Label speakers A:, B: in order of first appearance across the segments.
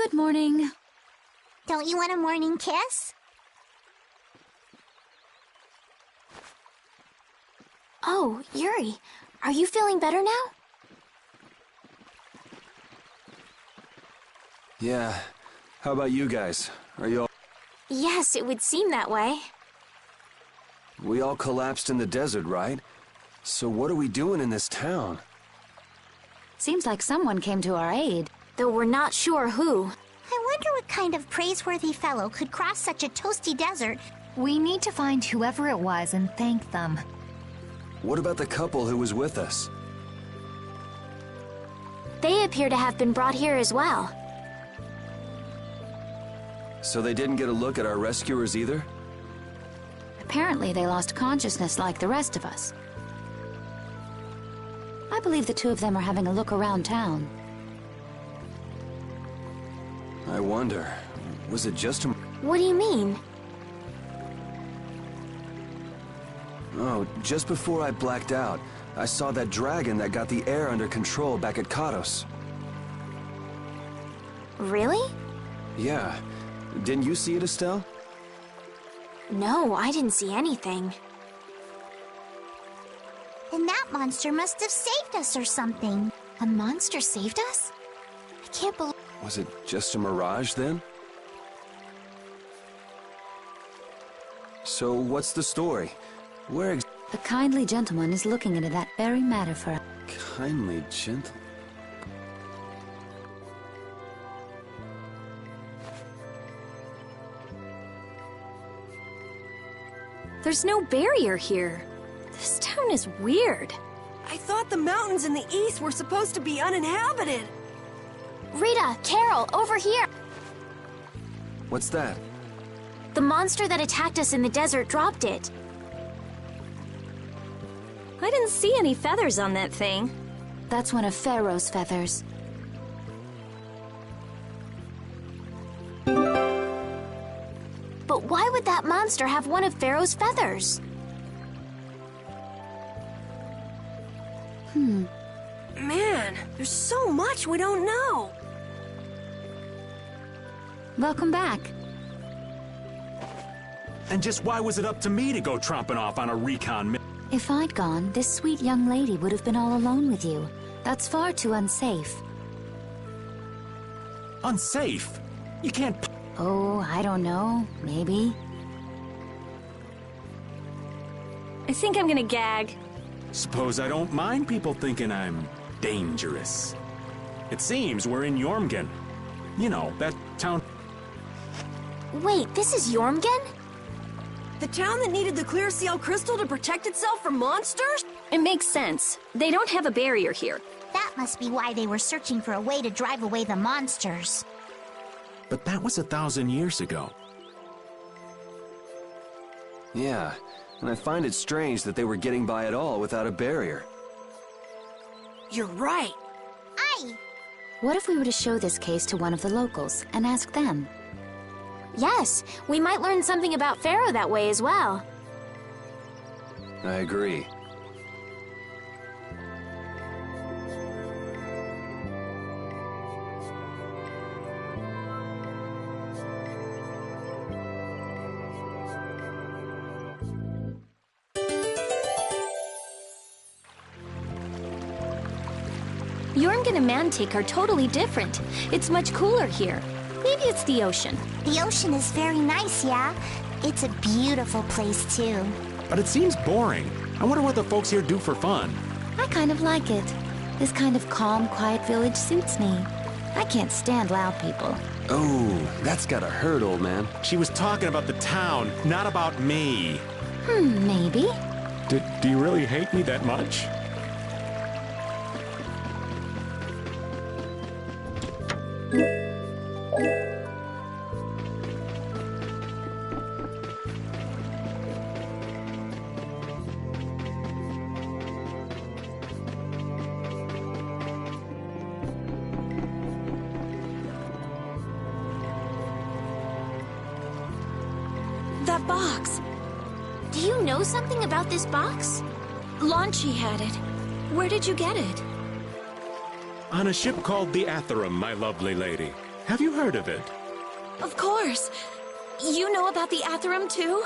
A: Good morning.
B: Don't you want a morning kiss?
C: Oh, Yuri, are you feeling better now?
D: Yeah. How about you guys? Are you all...
C: Yes, it would seem that way.
D: We all collapsed in the desert, right? So what are we doing in this town?
A: Seems like someone came to our aid.
C: Though we're not sure who.
B: I wonder what kind of praiseworthy fellow could cross such a toasty desert.
E: We need to find whoever it was and thank them.
D: What about the couple who was with us?
C: They appear to have been brought here as well.
D: So they didn't get a look at our rescuers either?
A: Apparently they lost consciousness like the rest of us. I believe the two of them are having a look around town.
D: I wonder, was it just a...
C: What do you mean?
D: Oh, just before I blacked out, I saw that dragon that got the air under control back at Katos.
C: Really?
D: Yeah. Didn't you see it, Estelle?
C: No, I didn't see anything.
B: Then that monster must have saved us or something.
C: A monster saved us? I can't believe...
D: Was it just a mirage then? So what's the story? Where
A: The kindly gentleman is looking into that very matter for us.
D: Kindly gentle...
C: There's no barrier here. This town is weird.
F: I thought the mountains in the east were supposed to be uninhabited.
C: Rita, Carol, over here!
D: What's that?
C: The monster that attacked us in the desert dropped it.
F: I didn't see any feathers on that thing.
A: That's one of Pharaoh's feathers.
C: But why would that monster have one of Pharaoh's feathers?
F: Man, there's so much we don't know.
A: Welcome back.
G: And just why was it up to me to go tromping off on a recon mission?
A: If I'd gone, this sweet young lady would have been all alone with you. That's far too unsafe.
G: Unsafe? You can't...
A: Oh, I don't know. Maybe.
F: I think I'm gonna gag.
G: Suppose I don't mind people thinking I'm dangerous. It seems we're in Jormungand. You know, that town...
C: Wait, this is Jormungand?
F: The town that needed the clear seal crystal to protect itself from monsters? It makes sense. They don't have a barrier here.
B: That must be why they were searching for a way to drive away the monsters.
G: But that was 1,000 years ago.
D: Yeah, and I find it strange that they were getting by at all without a barrier.
F: You're right.
B: Aye!
A: What if we were to show this case to one of the locals and ask them?
C: Yes, we might learn something about Pharaoh that way as well.
D: I agree.
F: Jormungand and Mantic are totally different. It's much cooler here. Maybe it's the ocean.
B: The ocean is very nice, yeah? It's a beautiful place, too.
G: But it seems boring. I wonder what the folks here do for fun.
A: I kind of like it. This kind of calm, quiet village suits me. I can't stand loud people.
D: Oh, that's gotta hurt, old man.
G: She was talking about the town, not about me.
A: Maybe.
G: Do you really hate me that much?
F: That box.
C: Do you know something about this box?
F: Launchy had it. Where did you get it?
G: On a ship called the Atherum, my lovely lady. Have you heard of it?
F: Of course. You know about the Atherum, too?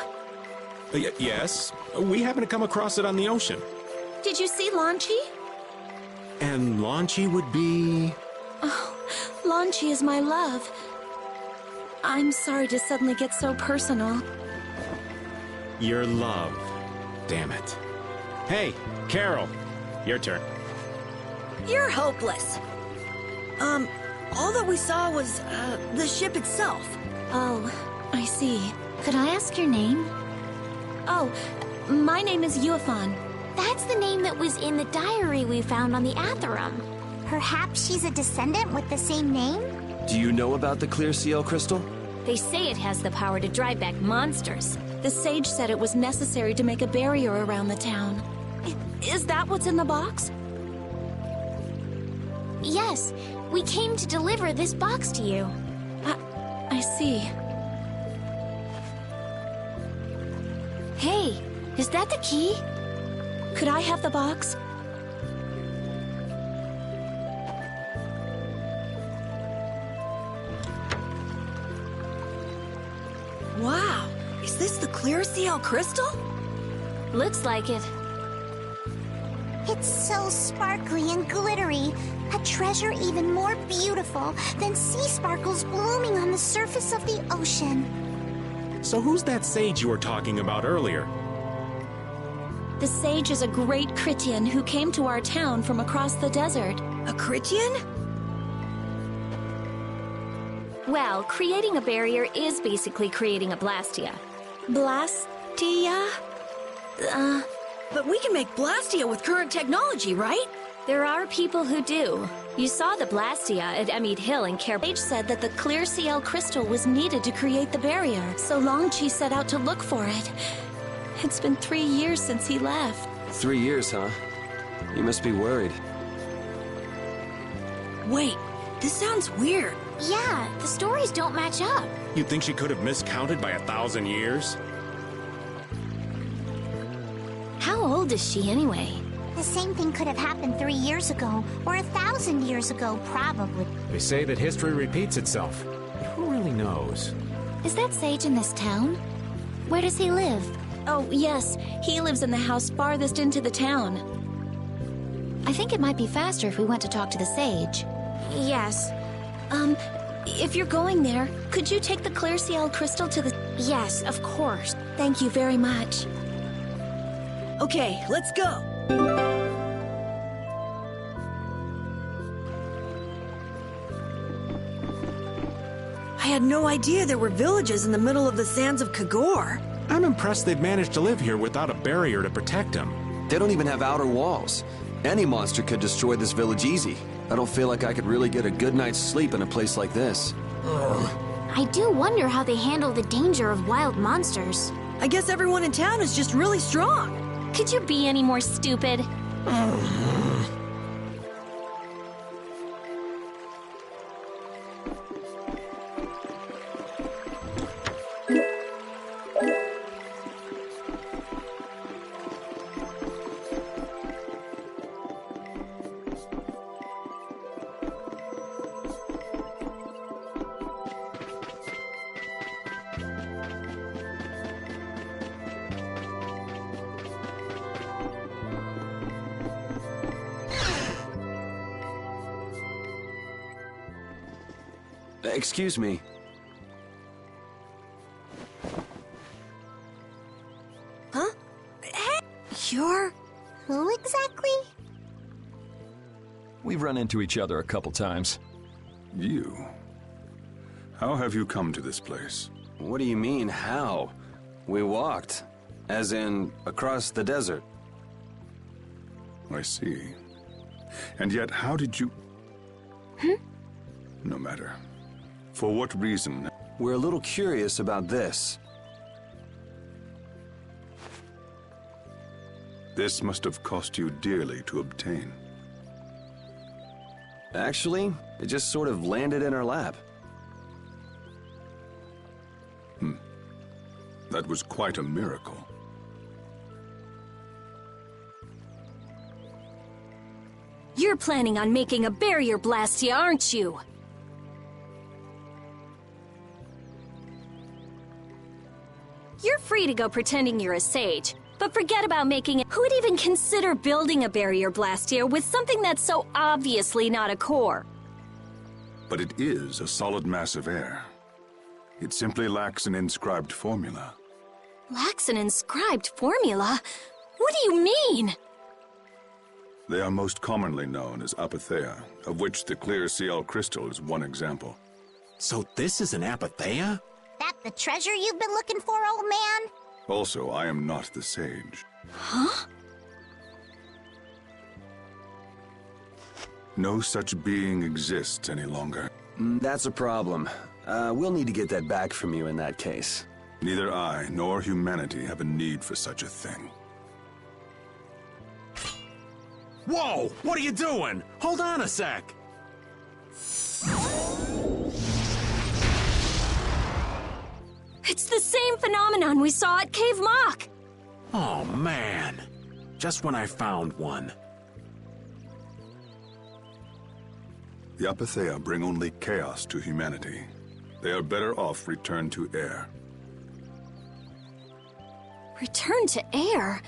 G: Yes. We happen to come across it on the ocean.
F: Did you see Launchi?
G: And Launchi would be...
F: Oh, Launchi is my love. I'm sorry to suddenly get so personal.
G: Your love. Damn it. Hey, Carol. Your turn.
F: You're hopeless. All that we saw was, the ship itself. Oh, I see.
A: Could I ask your name?
F: Oh, my name is Yuafan.
C: That's the name that was in the diary we found on the Atherum.
B: Perhaps she's a descendant with the same name?
D: Do you know about the clear CL crystal?
F: They say it has the power to drive back monsters. The sage said it was necessary to make a barrier around the town. Is that what's in the box?
C: Yes, we came to deliver this box to you.
F: I see.
C: Hey, is that the key?
F: Could I have the box? Wow, is this the clear CL crystal?
C: Looks like it.
B: It's so sparkly and glittery. A treasure even more beautiful than sea sparkles blooming on the surface of the ocean.
G: So who's that sage you were talking about earlier?
F: The sage is a great Critian who came to our town from across the desert. A Critian?
C: Well, creating a barrier is basically creating a Blastia.
F: Blastia? But we can make Blastia with current technology, right?
C: There are people who do. You saw the Blastia at Emmett Hill in Care.
F: Sage said that the clear CL crystal was needed to create the barrier, so Longchi set out to look for it. It's been 3 years since he left.
D: 3 years, huh? You must be worried.
F: Wait, this sounds weird.
C: Yeah, the stories don't match up.
G: You think she could have miscounted by 1,000 years?
C: How old is she anyway?
B: The same thing could have happened 3 years ago, or 1,000 years ago, probably.
H: They say that history repeats itself. But who really knows?
A: Is that sage in this town? Where does he live?
F: Oh, yes, he lives in the house farthest into the town.
A: I think it might be faster if we went to talk to the sage.
F: Yes. If you're going there, could you take the clear CL crystal to the...
C: Yes, of course.
F: Thank you very much. Okay, let's go. I had no idea there were villages in the middle of the sands of Kagor.
G: I'm impressed they've managed to live here without a barrier to protect them.
D: They don't even have outer walls. Any monster could destroy this village easy. I don't feel like I could really get a good night's sleep in a place like this.
C: I do wonder how they handle the danger of wild monsters.
F: I guess everyone in town is just really strong.
C: Could you be any more stupid?
D: Excuse me.
F: Huh? Hey, you're...
B: Who exactly?
I: We've run into each other a couple times.
J: You? How have you come to this place?
D: What do you mean, how? We walked. As in, across the desert.
J: I see. And yet, how did you... No matter. For what reason?
D: We're a little curious about this.
J: This must have cost you dearly to obtain.
D: Actually, it just sort of landed in our lap.
J: That was quite a miracle.
F: You're planning on making a barrier, Blastia, aren't you? free to go pretending you're a sage, but forget about making it. Who'd even consider building a barrier blast here with something that's so obviously not a core?
J: But it is a solid mass of air. It simply lacks an inscribed formula.
F: Lacks an inscribed formula? What do you mean?
J: They are most commonly known as apatheia, of which the clear CL crystal is one example.
G: So this is an apatheia?
B: That the treasure you've been looking for, old man?
J: Also, I am not the sage.
F: Huh?
J: No such being exists any longer.
D: That's a problem. We'll need to get that back from you in that case.
J: Neither I nor humanity have a need for such a thing.
G: Whoa! What are you doing? Hold on a sec!
F: It's the same phenomenon we saw at Cave Mock!
G: Oh, man. Just when I found one.
J: The apatheia bring only chaos to humanity. They are better off returned to air.
F: Return to air?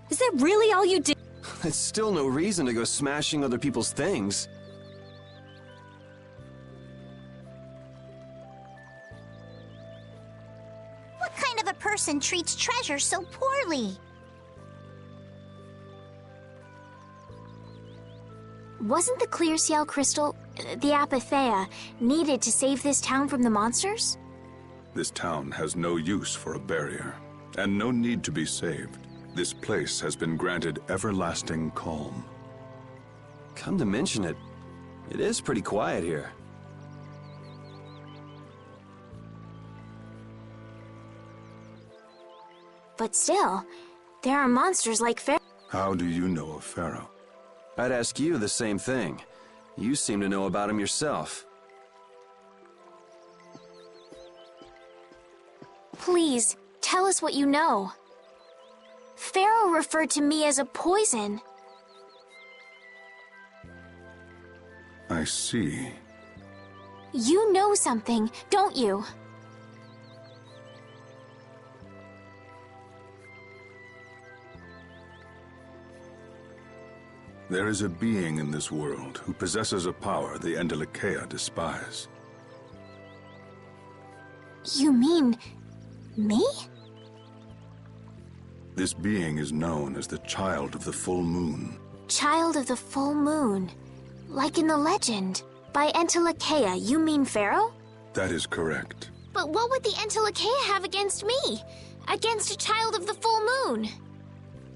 F: Is that really all you did?
D: It's still no reason to go smashing other people's things.
B: What kind of a person treats treasure so poorly?
C: Wasn't the clear CL crystal, the apatheia, needed to save this town from the monsters?
J: This town has no use for a barrier, and no need to be saved. This place has been granted everlasting calm.
D: Come to mention it, it is pretty quiet here.
C: But still, there are monsters like
J: How do you know of Pharaoh?
D: I'd ask you the same thing. You seem to know about him yourself.
C: Please, tell us what you know. Pharaoh referred to me as a poison.
J: I see.
C: You know something, don't you?
J: There is a being in this world who possesses a power the Endelikeia despise.
C: You mean me?
J: This being is known as the Child of the Full Moon.
C: Child of the Full Moon. Like in the legend. By Endelikeia, you mean Pharaoh?
J: That is correct.
C: But what would the Endelikeia have against me? Against a Child of the Full Moon?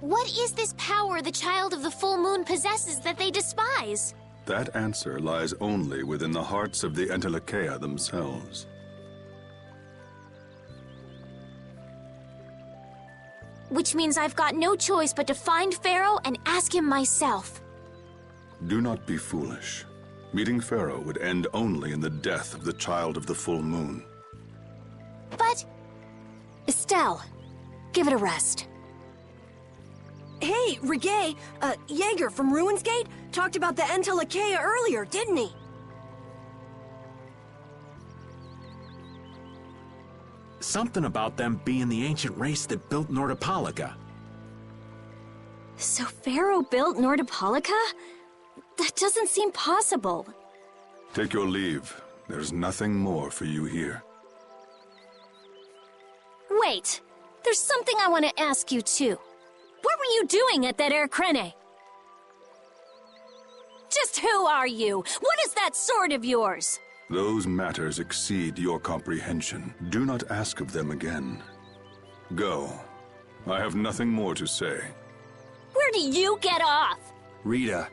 C: What is this power the Child of the Full Moon possesses that they despise?
J: That answer lies only within the hearts of the Endelikeia themselves.
C: Which means I've got no choice but to find Pharaoh and ask him myself.
J: Do not be foolish. Meeting Pharaoh would end only in the death of the Child of the Full Moon.
C: But...
F: Estelle, give it a rest.
K: Hey, Reggae, Jaeger from Ruins Gate talked about the Endelikeia earlier, didn't he?
G: Something about them being the ancient race that built Nordopolica.
F: So Pharaoh built Nordopolica? That doesn't seem possible.
J: Take your leave. There's nothing more for you here.
F: Wait, there's something I want to ask you too. What were you doing at that Air Krene? Just who are you? What is that sword of yours?
J: Those matters exceed your comprehension. Do not ask of them again. Go. I have nothing more to say.
F: Where do you get off?
D: Rita.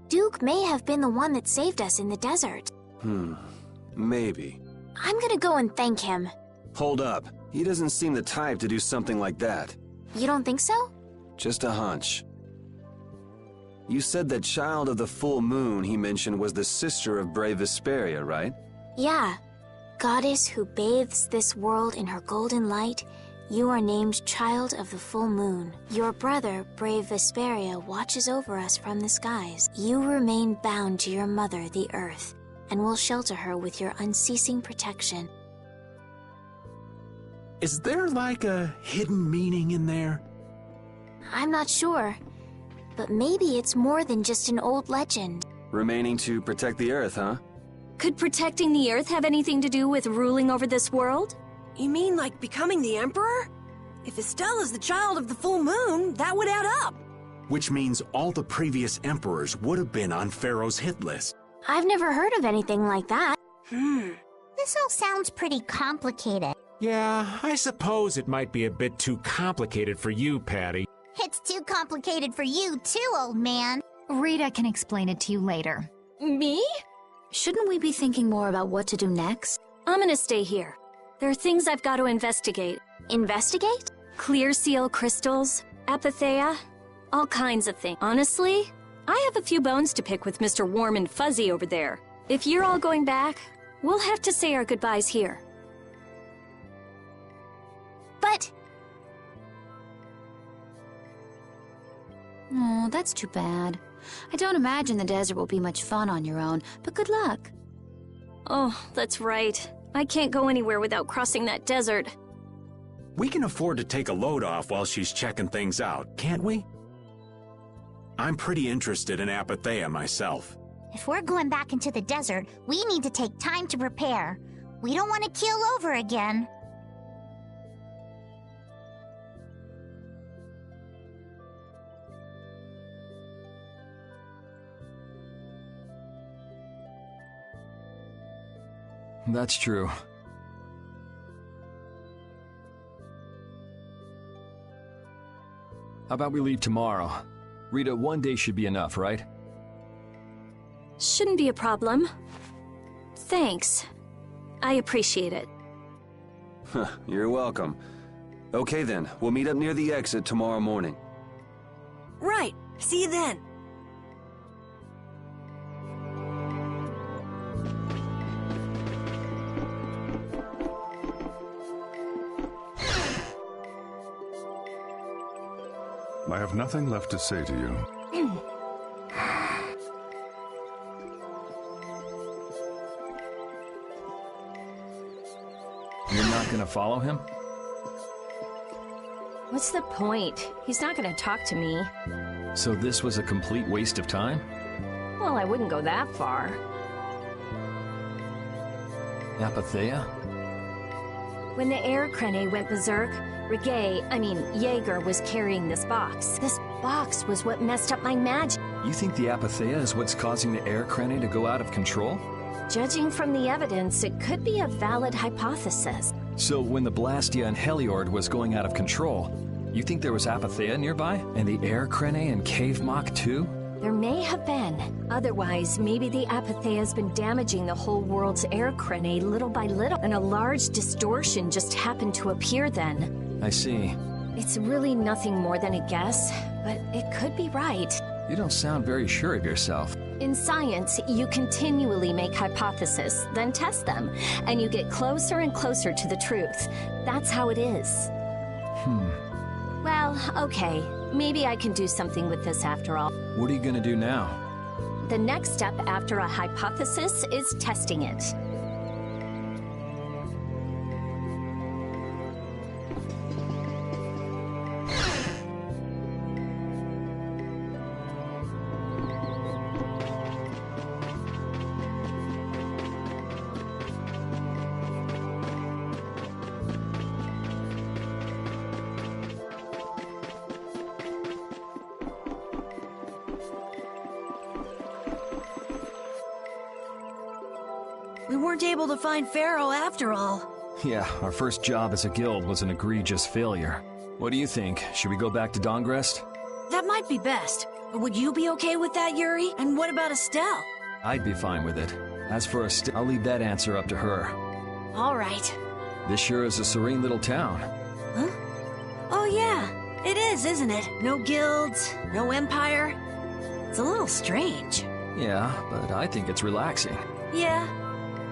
C: Duke may have been the one that saved us in the desert.
D: Maybe.
C: I'm gonna go and thank him.
D: Hold up. He doesn't seem the type to do something like that.
C: You don't think so?
D: Just a hunch. You said that Child of the Full Moon he mentioned was the sister of brave Vesperia, right?
C: Yeah. Goddess who bathes this world in her golden light You are named Child of the Full Moon. Your brother, brave Vesperia, watches over us from the skies. You remain bound to your mother, the Earth, and will shelter her with your unceasing protection.
G: Is there like a hidden meaning in there?
C: I'm not sure, but maybe it's more than just an old legend.
D: Remaining to protect the Earth, huh?
F: Could protecting the Earth have anything to do with ruling over this world?
K: You mean like becoming the Emperor? If Estella's the child of the full moon, that would add up.
G: Which means all the previous emperors would have been on Pharaoh's hit list.
C: I've never heard of anything like that.
B: This all sounds pretty complicated.
H: Yeah, I suppose it might be a bit too complicated for you, Patty.
B: It's too complicated for you too, old man.
E: Rita can explain it to you later.
F: Me?
A: Shouldn't we be thinking more about what to do next?
F: I'm gonna stay here. There are things I've got to investigate.
C: Investigate?
F: Clear seal crystals, apatheia, all kinds of things. Honestly, I have a few bones to pick with Mr. Warm and Fuzzy over there. If you're all going back, we'll have to say our goodbyes here.
C: But...
A: Oh, that's too bad. I don't imagine the desert will be much fun on your own, but good luck.
F: Oh, that's right. I can't go anywhere without crossing that desert.
G: We can afford to take a load off while she's checking things out, can't we? I'm pretty interested in apatheia myself.
B: If we're going back into the desert, we need to take time to prepare. We don't want to keel over again.
I: That's true. How about we leave tomorrow? Rita, one day should be enough, right?
F: Shouldn't be a problem. Thanks. I appreciate it.
D: You're welcome. Okay then, we'll meet up near the exit tomorrow morning.
K: Right. See you then.
J: I have nothing left to say to you.
I: You're not gonna follow him?
F: What's the point? He's not gonna talk to me.
I: So this was a complete waste of time?
F: Well, I wouldn't go that far.
I: Apatheia?
F: When the air crane went berserk, Jaeger was carrying this box. This box was what messed up my magic.
I: You think the apatheia is what's causing the air crane to go out of control?
F: Judging from the evidence, it could be a valid hypothesis.
I: So when the Blastia and Heliord was going out of control, you think there was apatheia nearby? And the air crane and cave mock too?
F: There may have been. Otherwise, maybe the apatheia's been damaging the whole world's air crane little by little, and a large distortion just happened to appear then.
I: I see.
F: It's really nothing more than a guess, but it could be right.
I: You don't sound very sure of yourself.
F: In science, you continually make hypotheses, then test them, and you get closer and closer to the truth. That's how it is. Well, okay. Maybe I can do something with this after all.
I: What are you gonna do now?
F: The next step after a hypothesis is testing it.
K: We weren't able to find Pharaoh after all.
I: Yeah, our first job as a guild was an egregious failure. What do you think? Should we go back to Dongrest?
K: That might be best. Would you be okay with that, Yuri? And what about Estelle?
I: I'd be fine with it. As for Estelle, I'll leave that answer up to her.
K: All right.
I: This sure is a serene little town.
K: Huh? Oh yeah, it is, isn't it? No guilds, no empire. It's a little strange.
I: Yeah, but I think it's relaxing.
K: Yeah,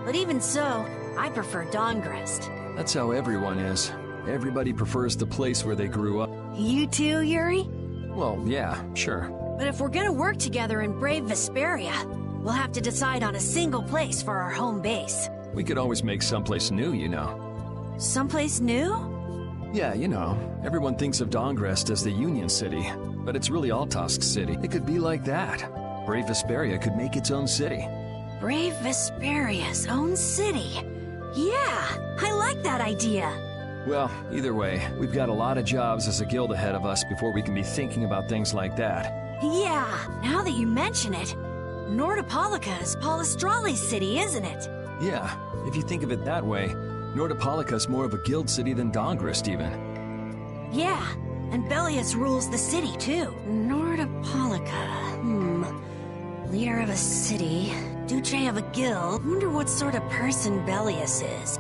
K: but even so, I prefer Dongrest.
I: That's how everyone is. Everybody prefers the place where they grew up.
K: You too, Yuri?
I: Well, yeah, sure.
K: But if we're gonna work together in brave Vesperia, we'll have to decide on a single place for our home base.
I: We could always make someplace new, you know.
K: Someplace new?
I: Yeah, you know, everyone thinks of Dongrest as the Union City, but it's really Altosk City. It could be like that. Brave Vesperia could make its own city.
K: Brave Vesperia's own city. Yeah, I like that idea.
I: Well, either way, we've got a lot of jobs as a guild ahead of us before we can be thinking about things like that.
K: Yeah, now that you mention it, Nordopolica is Palestrali's city, isn't it?
I: Yeah, if you think of it that way, Nordopolica's more of a guild city than Dongrest even.
K: Yeah, and Bellius rules the city too. Nordopolica, leader of a city, Duce of a guild. Wonder what sort of person Bellius is.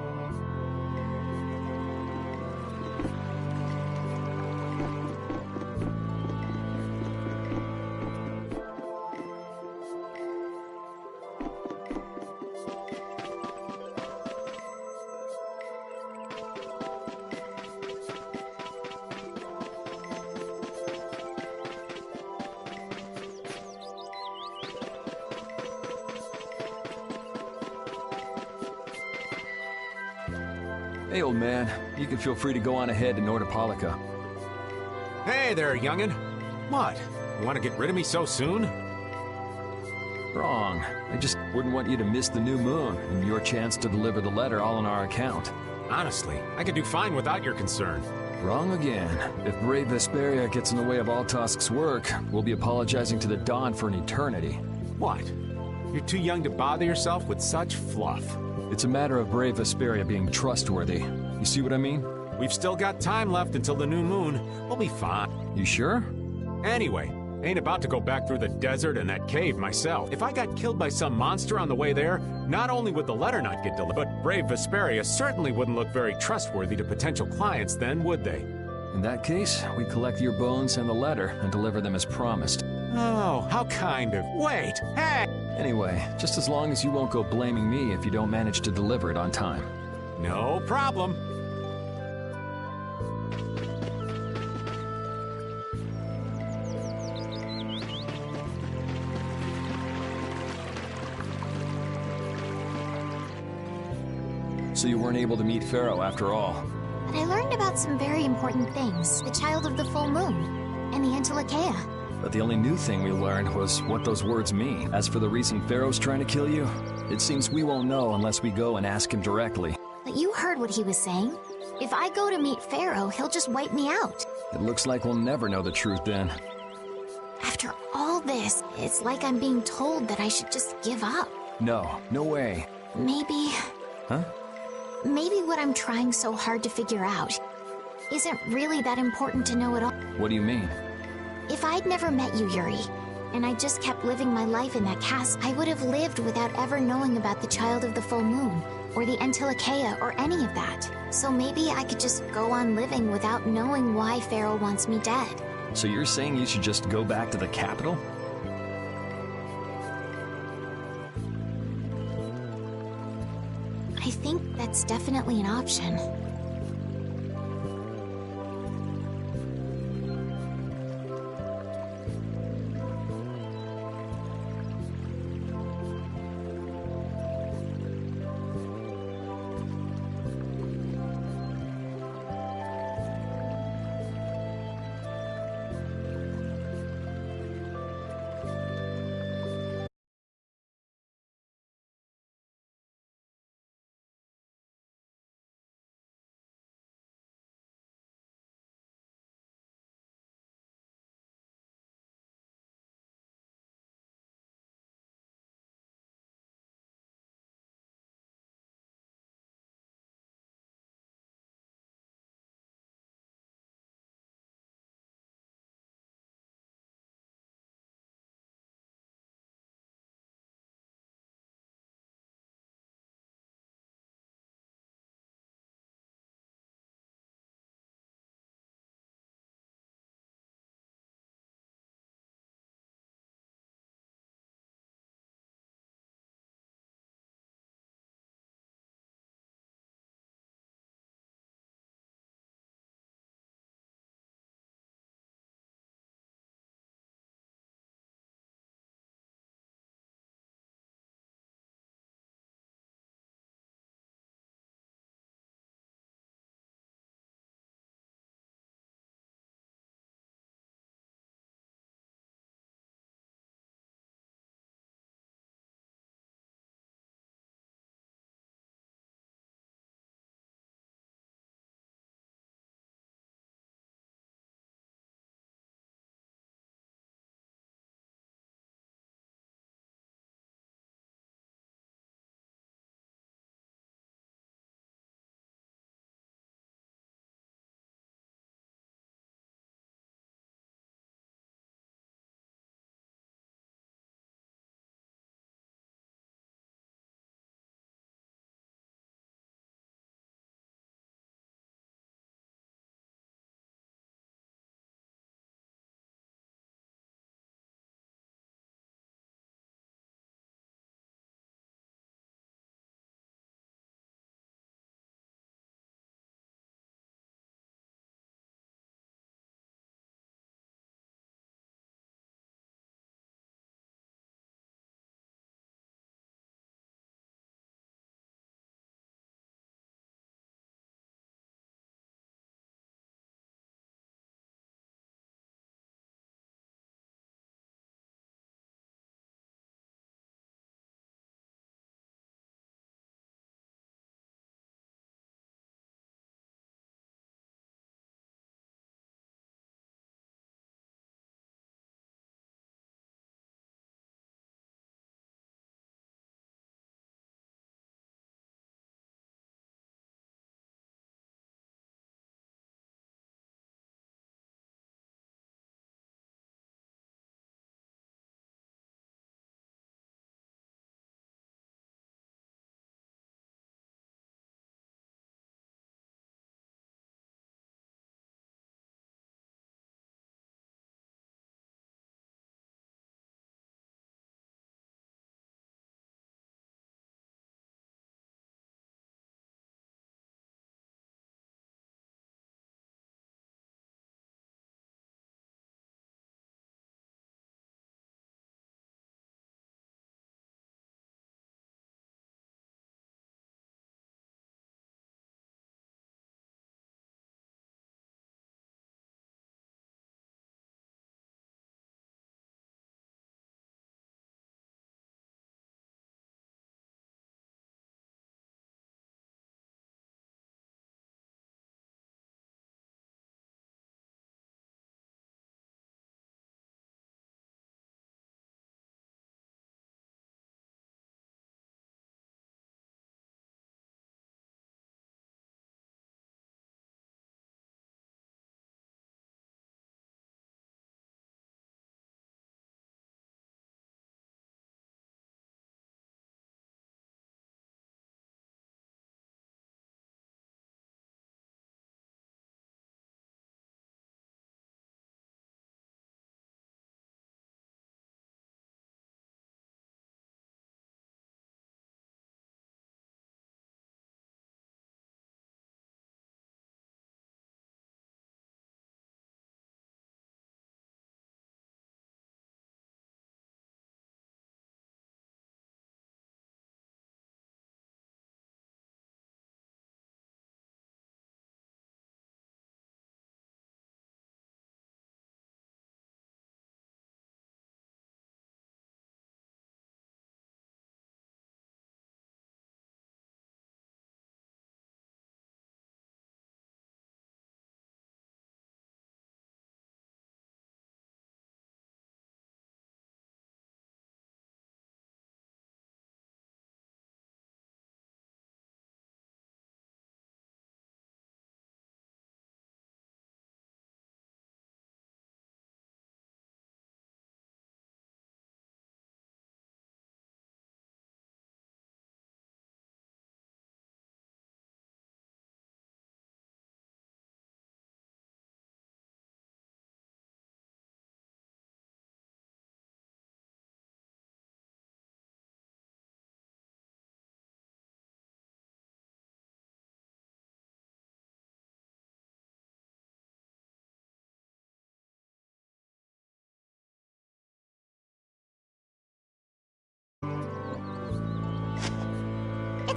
I: Hey, old man, you can feel free to go on ahead to Nordopolica.
H: Hey there, youngin'. What? You want to get rid of me so soon?
I: Wrong. I just wouldn't want you to miss the new moon and your chance to deliver the letter all on our account.
H: Honestly, I could do fine without your concern.
I: Wrong again. If brave Vesperia gets in the way of Altosk's work, we'll be apologizing to the Dawn for an eternity.
H: What? You're too young to bother yourself with such fluff.
I: It's a matter of brave Vesperia being trustworthy. You see what I mean?
H: We've still got time left until the new moon. We'll be fine.
I: You sure?
H: Anyway, ain't about to go back through the desert and that cave myself. If I got killed by some monster on the way there, not only would the letter not get delivered, but brave Vesperia certainly wouldn't look very trustworthy to potential clients then, would they?
I: In that case, we collect your bones and the letter and deliver them as promised.
H: Oh, how kind of... Wait! Hey!
I: Anyway, just as long as you won't go blaming me if you don't manage to deliver it on time.
H: No problem.
I: So you weren't able to meet Pharaoh after all.
B: But I learned about some very important things. The child of the full moon, and the Antilocheia.
I: But the only new thing we learned was what those words mean. As for the reason Pharaoh's trying to kill you, it seems we won't know unless we go and ask him directly.
B: But you heard what he was saying. If I go to meet Pharaoh, he'll just wipe me out.
I: It looks like we'll never know the truth then.
B: After all this, it's like I'm being told that I should just give up.
I: No, no way.
B: Maybe...
I: Huh?
B: Maybe what I'm trying so hard to figure out isn't really that important to know at all.
I: What do you mean?
B: If I'd never met you, Yuri, and I just kept living my life in that castle, I would have lived without ever knowing about the child of the full moon, or the Antilocheia, or any of that. So maybe I could just go on living without knowing why Pharaoh wants me dead.
I: So you're saying you should just go back to the capital?
B: I think that's definitely an option.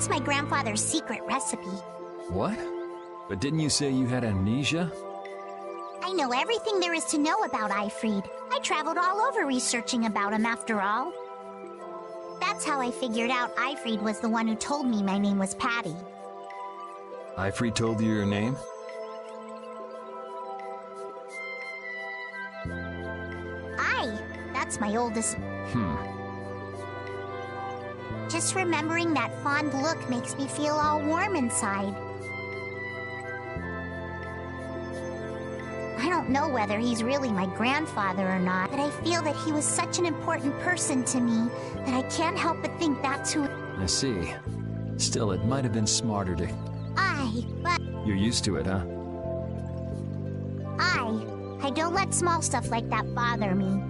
B: That's my grandfather's secret recipe.
I: What? But didn't you say you had amnesia?
B: I know everything there is to know about Eifried. I traveled all over researching about him after all. That's how I figured out Eifried was the one who told me my name was Patty.
I: Eifried told you your name?
B: That's my oldest. Just remembering that fond look makes me feel all warm inside. I don't know whether he's really my grandfather or not, but I feel that he was such an important person to me that I can't help but think that's who...
I: I see. Still, it might have been smarter to...
B: but...
I: You're used to it, huh?
B: I don't let small stuff like that bother me.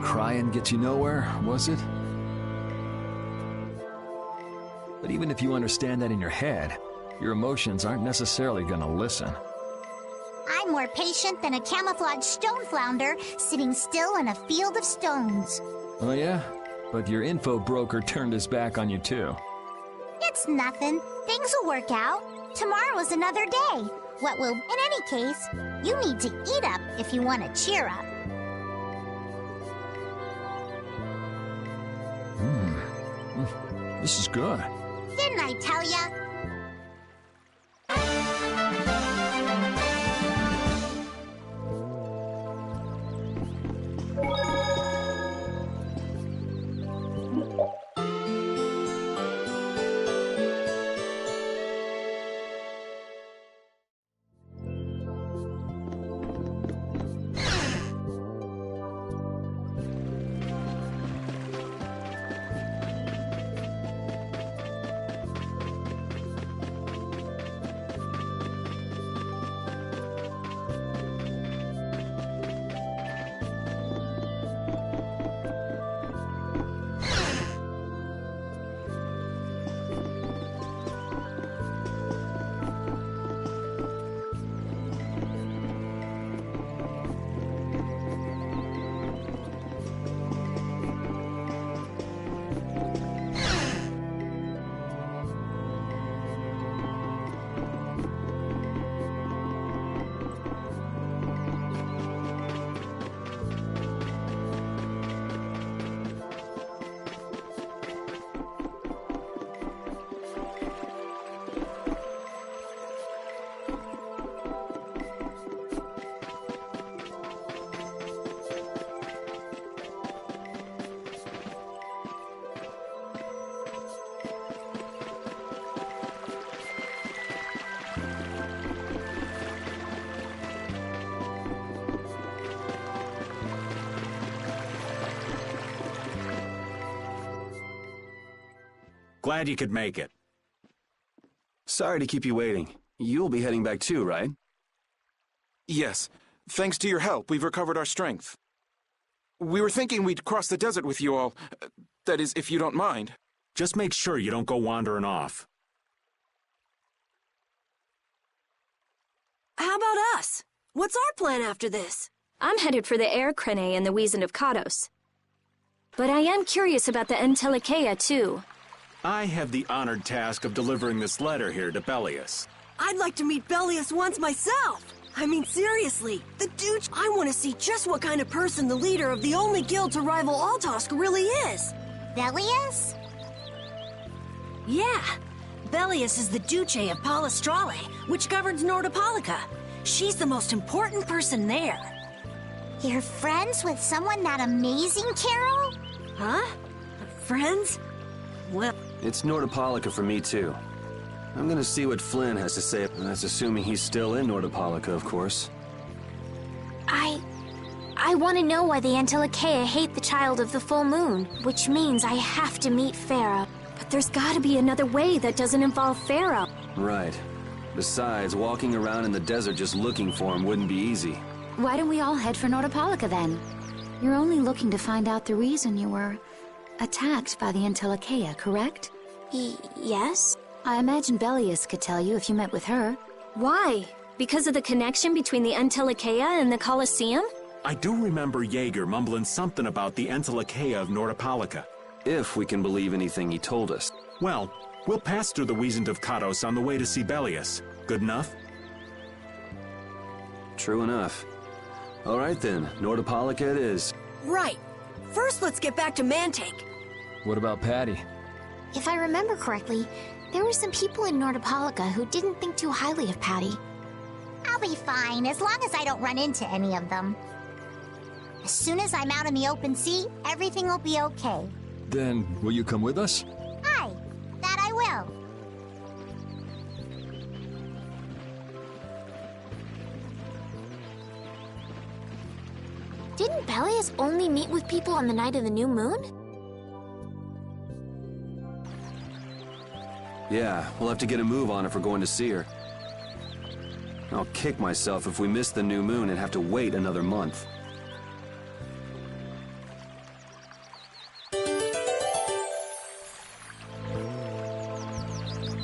I: Crying get you nowhere, was it? But even if you understand that in your head, your emotions aren't necessarily gonna listen.
B: I'm more patient than a camouflaged stone flounder sitting still in a field of stones.
I: Oh yeah? But your info broker turned his back on you too.
B: It's nothing. Things will work out. Tomorrow is another day. What will... In any case, you need to eat up if you want to cheer up.
I: This is good.
B: Didn't I tell ya?
G: Glad you could make it.
D: Sorry to keep you waiting. You'll be heading back too, right?
L: Yes. Thanks to your help, we've recovered our strength. We were thinking we'd cross the desert with you all. That is, if you don't mind.
G: Just make sure you don't go wandering off.
K: How about us? What's our plan after this?
F: I'm headed for the Air Crane and the Wiesen of Kados. But I am curious about the Entelikeia, too.
G: I have the honored task of delivering this letter here to Bellius.
K: I'd like to meet Bellius once myself. I mean, seriously, the dude... I want to see just what kind of person the leader of the only guild to rival Altosk really is.
B: Bellius?
K: Yeah. Bellius is the Duce of Palestrale, which governs Nordopolica. She's the most important person there.
M: You're friends with someone that amazing, Carol?
K: Huh? Friends? Well...
D: It's Nordopolica for me, too. I'm gonna see what Flynn has to say. That's assuming he's still in Nordopolica, of course.
C: I want to know why the Antilochea hate the child of the full moon, which means I have to meet Pharaoh.
F: But there's gotta be another way that doesn't involve Pharaoh.
D: Right. Besides, walking around in the desert just looking for him wouldn't be easy.
A: Why don't we all head for Nordopolica then? You're only looking to find out the reason you were attacked by the Antilochea, correct?
C: Yes?
A: I imagine Belius could tell you if you met with her.
F: Why? Because of the connection between the Antilochea and the Colosseum?
G: I do remember Jaeger mumbling something about the Antilochea of Nordopolica.
D: If we can believe anything he told us.
G: Well, we'll pass through the Wiesent of Kados on the way to see Belius. Good enough?
D: True enough. All right then, Nordopolica it is.
K: Right. First, let's get back to Mantake.
I: What about Patty?
B: If I remember correctly, there were some people in Nordopolica who didn't think too highly of Patty.
M: I'll be fine, as long as I don't run into any of them. As soon as I'm out in the open sea, everything will be okay.
I: Then, will you come with us?
M: Aye, that I will.
C: Didn't Belius only meet with people on the night of the new moon?
D: Yeah, we'll have to get a move on if we're going to see her. I'll kick myself if we miss the new moon and have to wait another month.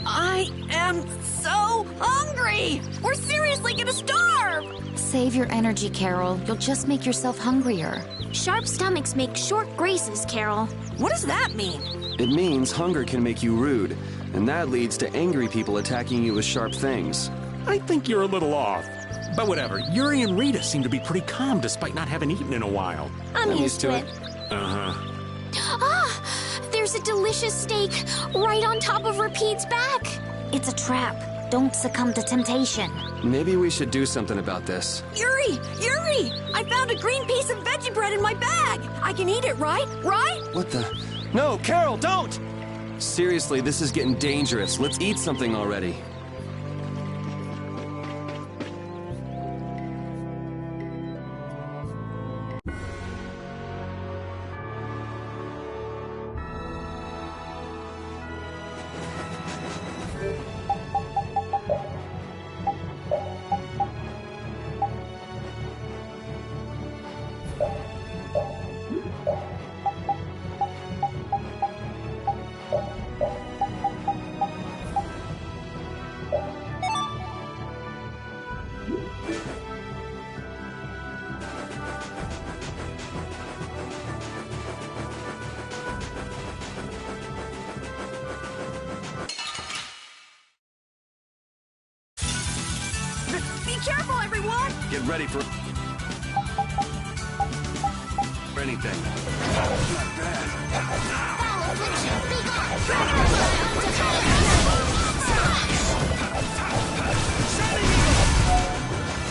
K: I am so hungry! We're seriously gonna starve!
A: Save your energy, Carol. You'll just make yourself hungrier.
C: Sharp stomachs make short graces, Carol.
K: What does that mean?
D: It means hunger can make you rude, and that leads to angry people attacking you with sharp things.
G: I think you're a little off. But whatever, Yuri and Rita seem to be pretty calm despite not having eaten in a while.
F: I'm used to it.
G: Uh-huh.
C: Ah! There's a delicious steak right on top of Rapide's back!
A: It's a trap. Don't succumb to temptation.
D: Maybe we should do something about this.
K: Yuri! Yuri! I found a green piece of veggie bread in my bag! I can eat it, right? Right?
D: What the? No, Carol, don't! Seriously, this is getting dangerous. Let's eat something already.
K: Be careful, everyone!
D: Get ready for anything. Not bad.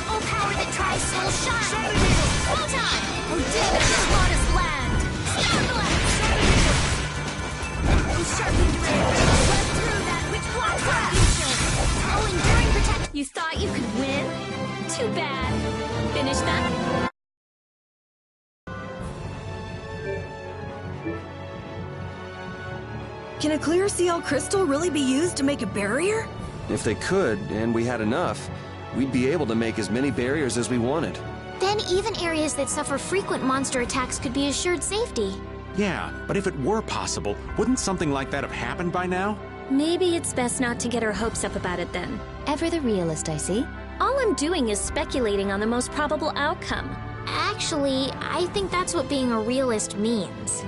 M: Oh, power that tries will shine! Photon! Oh, dig the slaughter's land! Starblast! Oh, sharpened ray! Let through that which blocks our future! Oh, enduring protection!
F: You thought you could win? Too bad. Finish that?
K: Can a clear CL crystal really be used to make a barrier?
D: If they could, and we had enough, we'd be able to make as many barriers as we wanted.
C: Then even areas that suffer frequent monster attacks could be assured safety.
G: Yeah, but if it were possible, wouldn't something like that have happened by now?
F: Maybe it's best not to get our hopes up about it then.
A: Ever the realist, I see.
F: All I'm doing is speculating on the most probable outcome.
C: Actually, I think that's what being a realist means.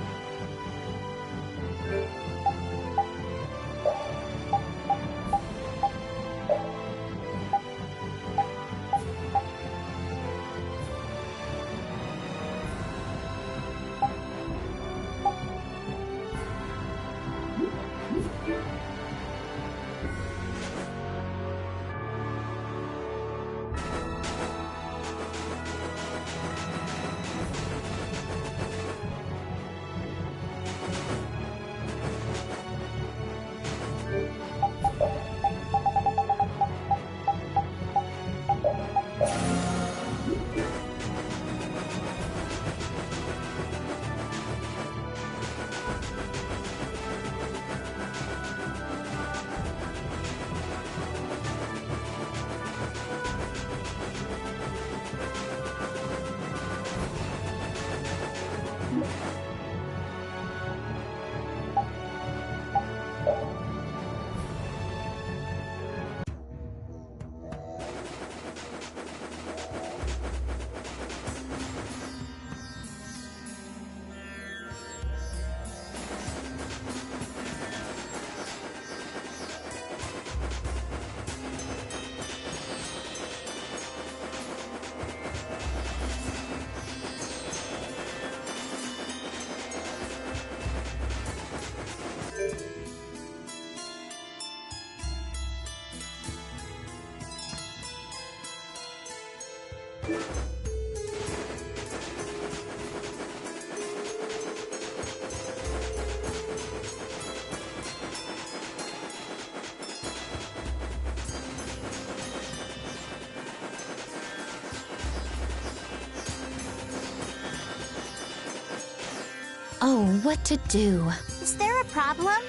A: Oh, what to do?
M: Is there a problem?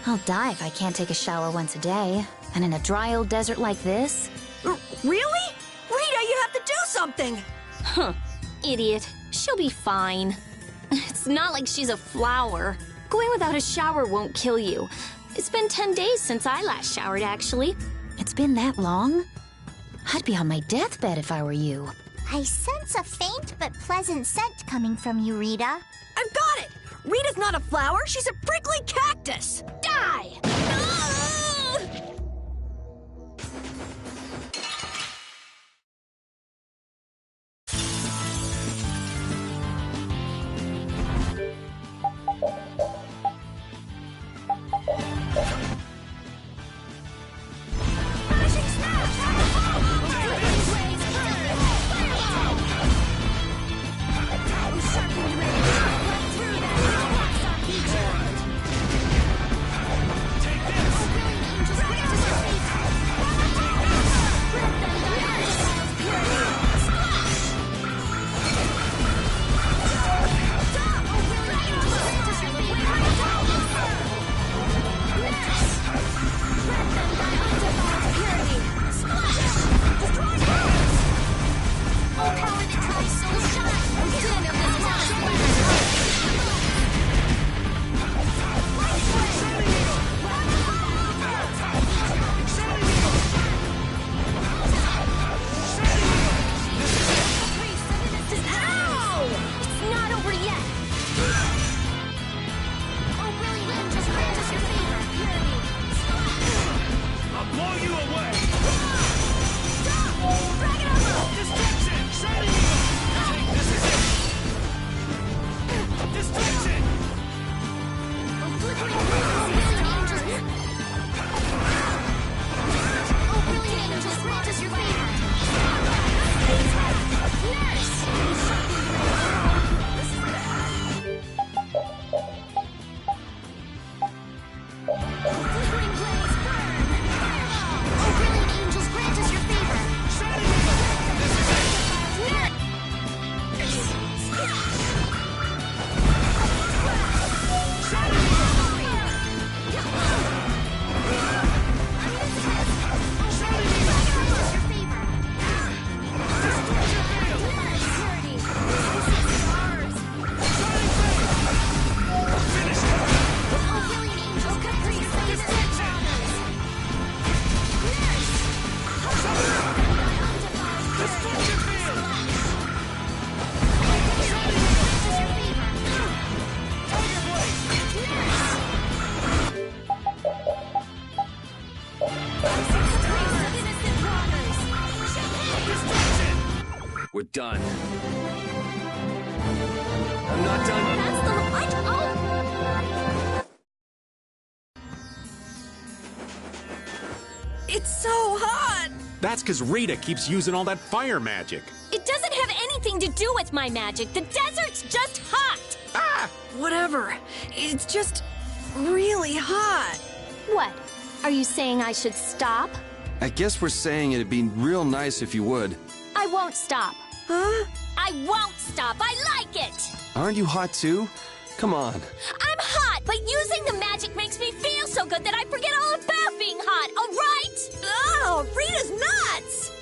A: I'll die if I can't take a shower once a day. And in a dry old desert like this?
K: Really? Rita, you have to do something!
F: Huh. Idiot. She'll be fine. It's not like she's a flower. Going without a shower won't kill you. It's been 10 days since I last showered, actually.
A: It's been that long? I'd be on my deathbed if I were you.
M: I sense a faint but pleasant scent coming from you, Rita.
K: I've got it! Rita's not a flower, she's a prickly cactus! Die!
I: We're done. I'm not done.
F: That's the light. Oh!
K: It's so hot!
H: That's because Rita keeps using all that fire magic.
F: It doesn't have anything to do with my magic. The desert's just hot.
H: Ah!
K: Whatever. It's just really hot.
F: What? Are you saying I should stop?
D: I guess we're saying it'd be real nice if you would.
F: I won't stop.
K: Huh?
F: I won't stop. I like it.
D: Aren't you hot too? Come on.
F: I'm hot, but using the magic makes me feel so good that I forget all about being hot, all right?
K: Oh, Rita's nuts!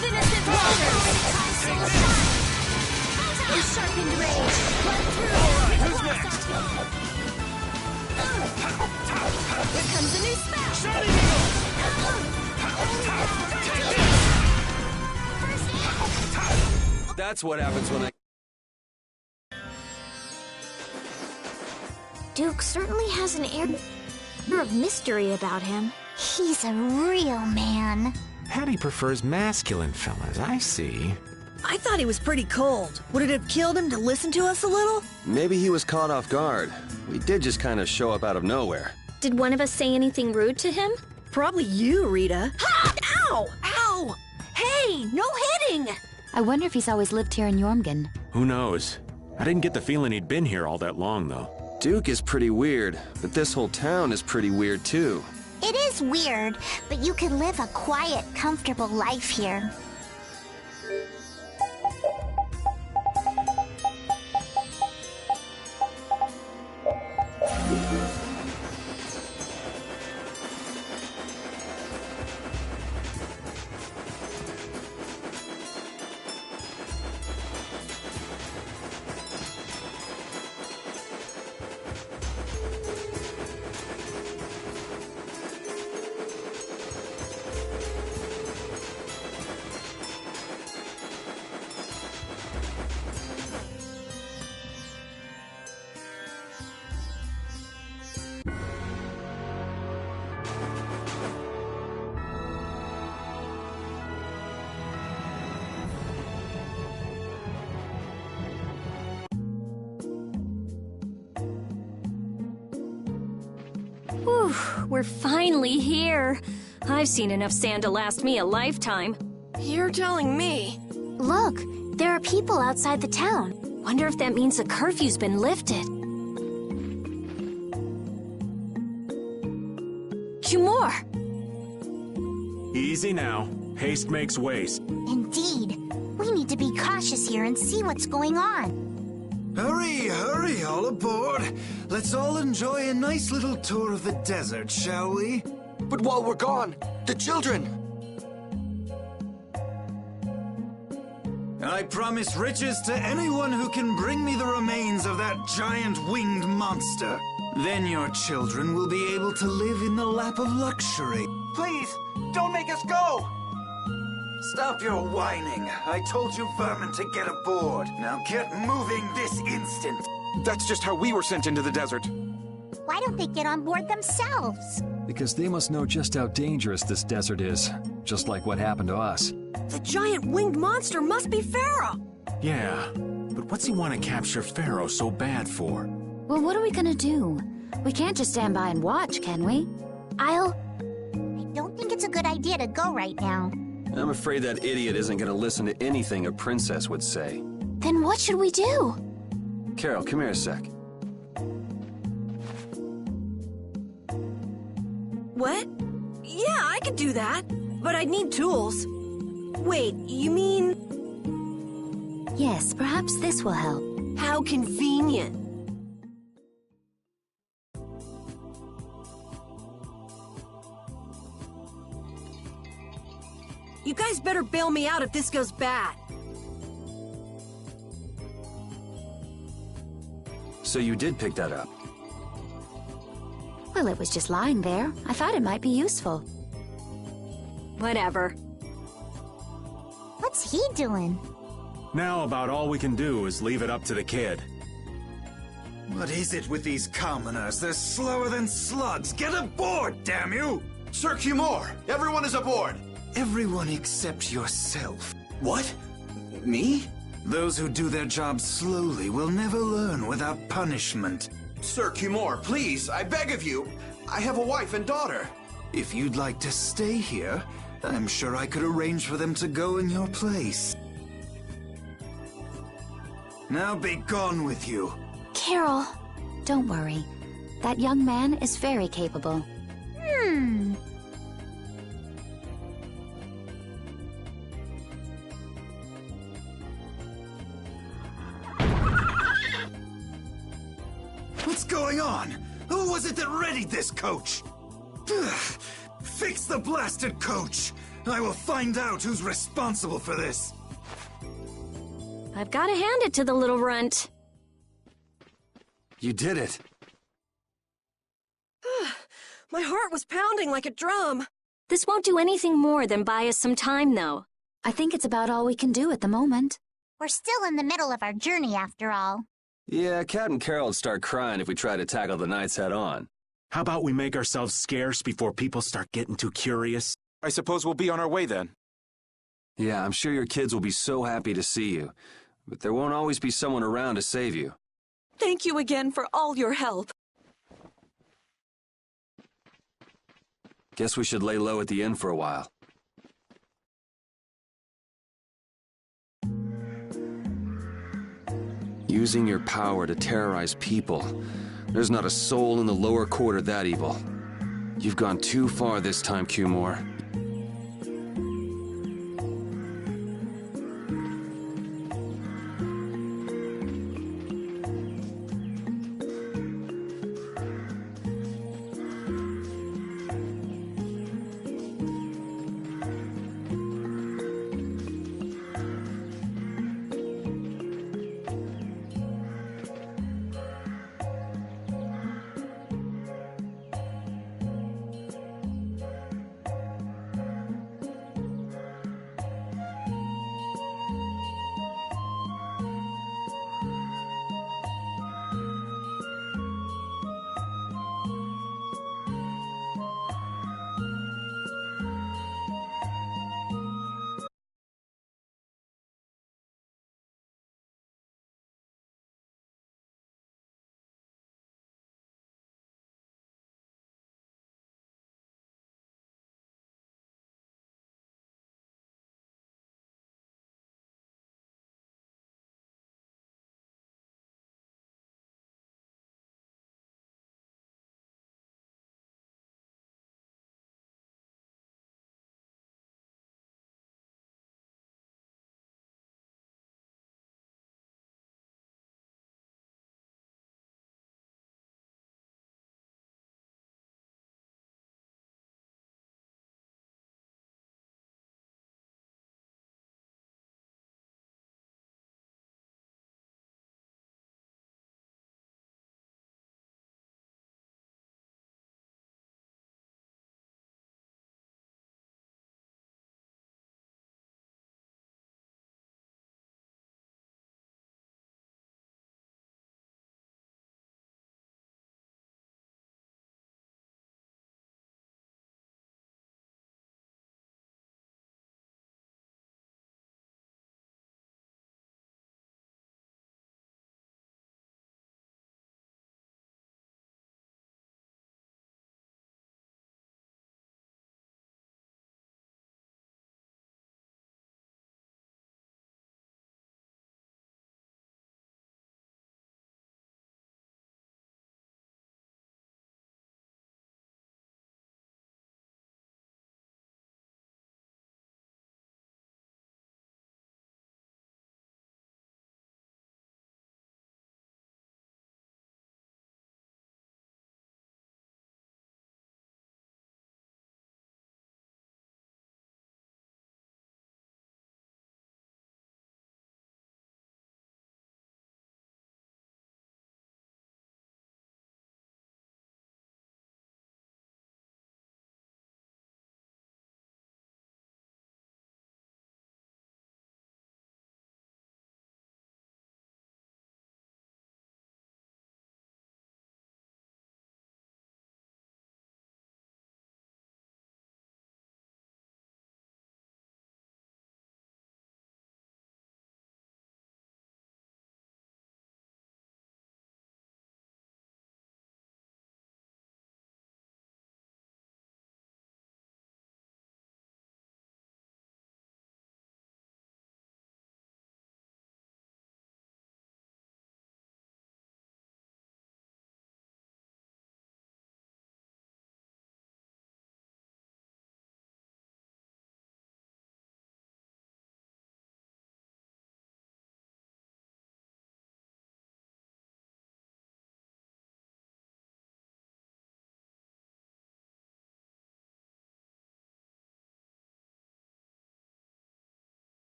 F: of innocent waters! In sharpened rage, run through!
G: Who's next?
F: Here comes a new spout!
G: Shining Eagle!
D: That's what happens when I...
C: Duke certainly has an air of mystery about him.
M: He's a real man.
H: Hattie prefers masculine fellas, I see.
K: I thought he was pretty cold. Would it have killed him to listen to us a little?
D: Maybe he was caught off guard. We did just kind of show up out of nowhere.
F: Did one of us say anything rude to him?
K: Probably you, Rita. Ha! Ow! Ow! Hey, no hitting!
A: I wonder if he's always lived here in Jormungand.
G: Who knows? I didn't get the feeling he'd been here all that long, though.
D: Duke is pretty weird, but this whole town is pretty weird, too.
M: It is weird, but you can live a quiet, comfortable life here.
F: Whew, we're finally here. I've seen enough sand to last me a lifetime.
K: You're telling me.
C: Look, there are people outside the town.
F: Wonder if that means the curfew's been lifted. Humor!
G: Easy now. Haste makes waste.
M: Indeed. We need to be cautious here and see what's going on.
N: Hurry, hurry, all aboard. Let's all enjoy a nice little tour of the desert, shall we?
D: But while we're gone, the children...
N: I promise riches to anyone who can bring me the remains of that giant winged monster. Then your children will be able to live in the lap of luxury. Please, don't make us go! Stop your whining. I told you vermin to get aboard. Now get moving this instant.
L: That's just how we were sent into the desert.
M: Why don't they get on board themselves?
I: Because they must know just how dangerous this desert is, just like what happened to us.
K: The giant winged monster must be Pharaoh!
G: Yeah, but what's he want to capture Pharaoh so bad for?
A: Well, what are we gonna do? We can't just stand by and watch, can we?
M: I don't think it's a good idea to go right now.
D: I'm afraid that idiot isn't gonna listen to anything a princess would say.
C: Then what should we do?
D: Carol, come here a sec.
K: What? Yeah, I could do that. But I'd need tools. Wait, you mean...
A: Yes, perhaps this will help.
K: How convenient. You guys better bail me out if this goes bad.
D: So you did pick that up?
A: Well, it was just lying there. I thought it might be useful.
F: Whatever.
M: What's he doing?
G: Now about all we can do is leave it up to the kid.
N: What is it with these commoners? They're slower than slugs. Get aboard, damn you!
O: Sir Cumore, everyone is aboard.
N: Everyone except yourself.
O: What? Me?
N: Those who do their jobs slowly will never learn without punishment.
O: Sir Cumore, please, I beg of you. I have a wife and daughter.
N: If you'd like to stay here, I'm sure I could arrange for them to go in your place. Now be gone with you.
A: Carol, don't worry. That young man is very capable.
N: What's going on? Who was it that readied this coach? Fix the blasted coach! I will find out who's responsible for this.
F: I've got to hand it to the little runt.
D: You did it.
P: My heart was pounding like a drum.
F: This won't do anything more than buy us some time, though.
A: I think it's about all we can do at the moment.
M: We're still in the middle of our journey, after all.
D: Yeah, Cat and Carol would start crying if we tried to tackle the knights head on.
G: How about we make ourselves scarce before people start getting too curious?
L: I suppose we'll be on our way then.
D: Yeah, I'm sure your kids will be so happy to see you. But there won't always be someone around to save you.
P: Thank you again for all your help.
D: Guess we should lay low at the inn for a while. Using your power to terrorize people. There's not a soul in the lower quarter that evil. You've gone too far this time, Cumore.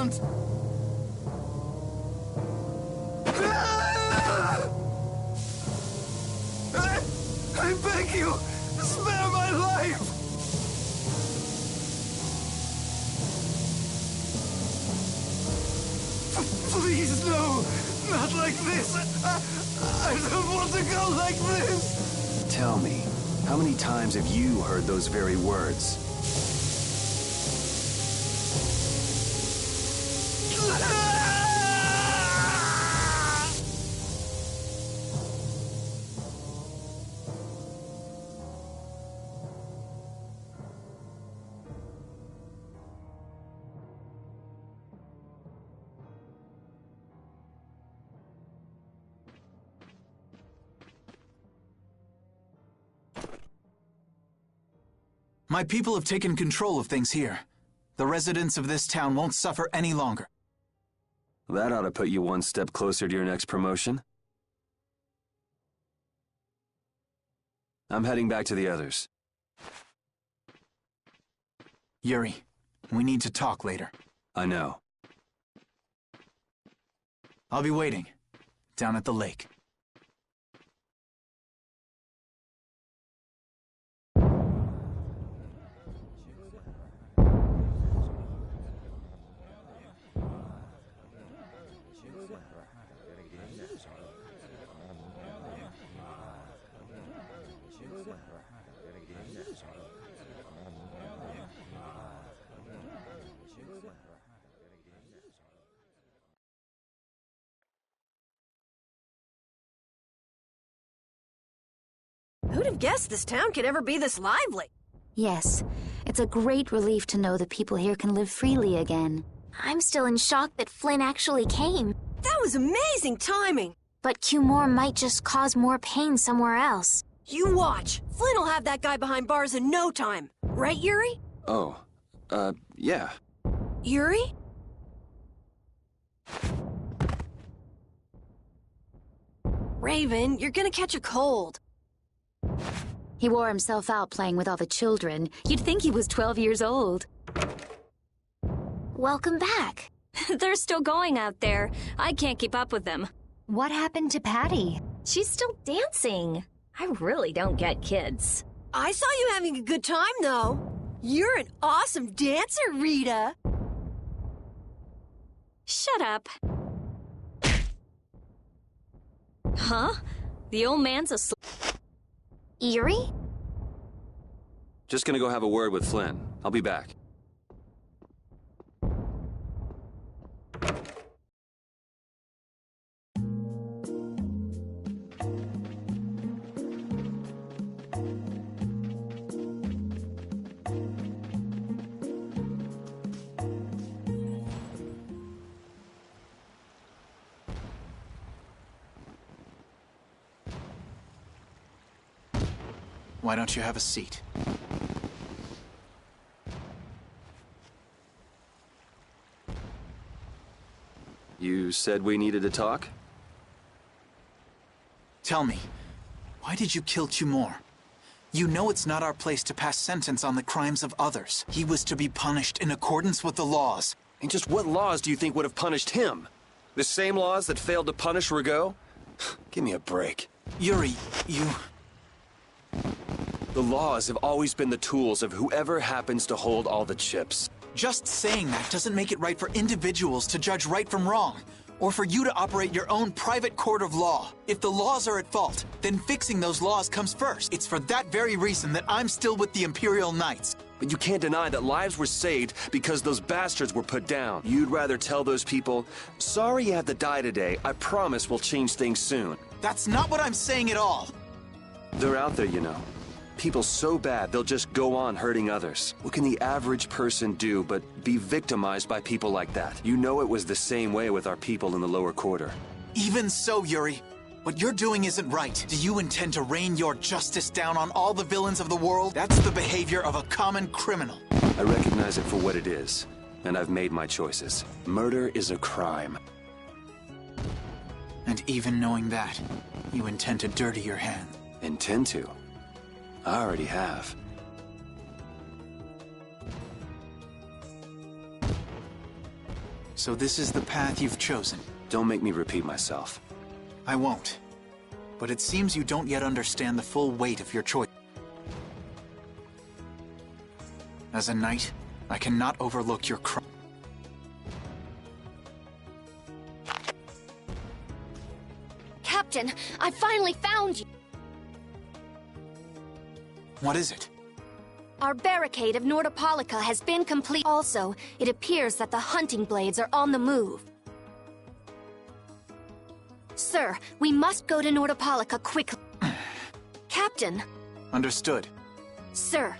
N: can't! I beg you, spare my life! Please, no! Not like this! I don't want to go like this!
D: Tell me, how many times have you heard those very words?
N: My people have taken control of things here. The residents of this town won't suffer any longer.
D: That ought to put you one step closer to your next promotion. I'm heading back to the others.
N: Yuri, we need to talk later.
D: I know.
N: I'll be waiting, down at the lake.
K: Who'd have guessed this town could ever be this lively?
A: Yes, it's a great relief to know the people here can live freely again.
B: I'm still in shock that Flynn actually came.
K: That was amazing timing!
B: But Cumore might just cause more pain somewhere else.
K: You watch! Flynn will have that guy behind bars in no time. Right, Yuri?
D: Oh, yeah.
K: Yuri? Raven, you're gonna catch a cold.
A: He wore himself out playing with all the children. You'd think he was 12 years old.
B: Welcome back.
F: They're still going out there. I can't keep up with them.
E: What happened to Patty?
F: She's still dancing. I really don't get kids.
K: I saw you having a good time, though. You're an awesome dancer, Rita.
F: Shut up. Huh? The old man's asleep.
B: Yuri?
D: Just gonna go have a word with Flynn. I'll be back.
N: Why don't you have a seat?
D: You said we needed to talk?
N: Tell me, why did you kill Cumore? You know it's not our place to pass sentence on the crimes of others. He was to be punished in accordance with the laws.
D: And just what laws do you think would have punished him? The same laws that failed to punish Rigaud? Give me a break.
N: Yuri, you...
D: The laws have always been the tools of whoever happens to hold all the chips.
N: Just saying that doesn't make it right for individuals to judge right from wrong, or for you to operate your own private court of law. If the laws are at fault, then fixing those laws comes first. It's for that very reason that I'm still with the Imperial Knights.
D: But you can't deny that lives were saved because those bastards were put down. You'd rather tell those people, sorry you had to die today, I promise we'll change things soon.
N: That's not what I'm saying at all.
D: They're out there, you know. People so bad, they'll just go on hurting others. What can the average person do but be victimized by people like that? You know it was the same way with our people in the lower quarter.
N: Even so, Yuri, what you're doing isn't right. Do you intend to rain your justice down on all the villains of the world? That's the behavior of a common criminal.
D: I recognize it for what it is, and I've made my choices. Murder is a crime.
N: And even knowing that, you intend to dirty your hands.
D: Intend to? I already have.
N: So this is the path you've chosen.
D: Don't make me repeat myself.
N: I won't. But it seems you don't yet understand the full weight of your choice. As a knight, I cannot overlook your crime.
Q: Captain, I finally found you!
N: What is it?
Q: Our barricade of Nordopolica has been complete. Also, it appears that the hunting blades are on the move. Sir, we must go to Nordopolica quickly. Captain!
N: Understood.
Q: Sir!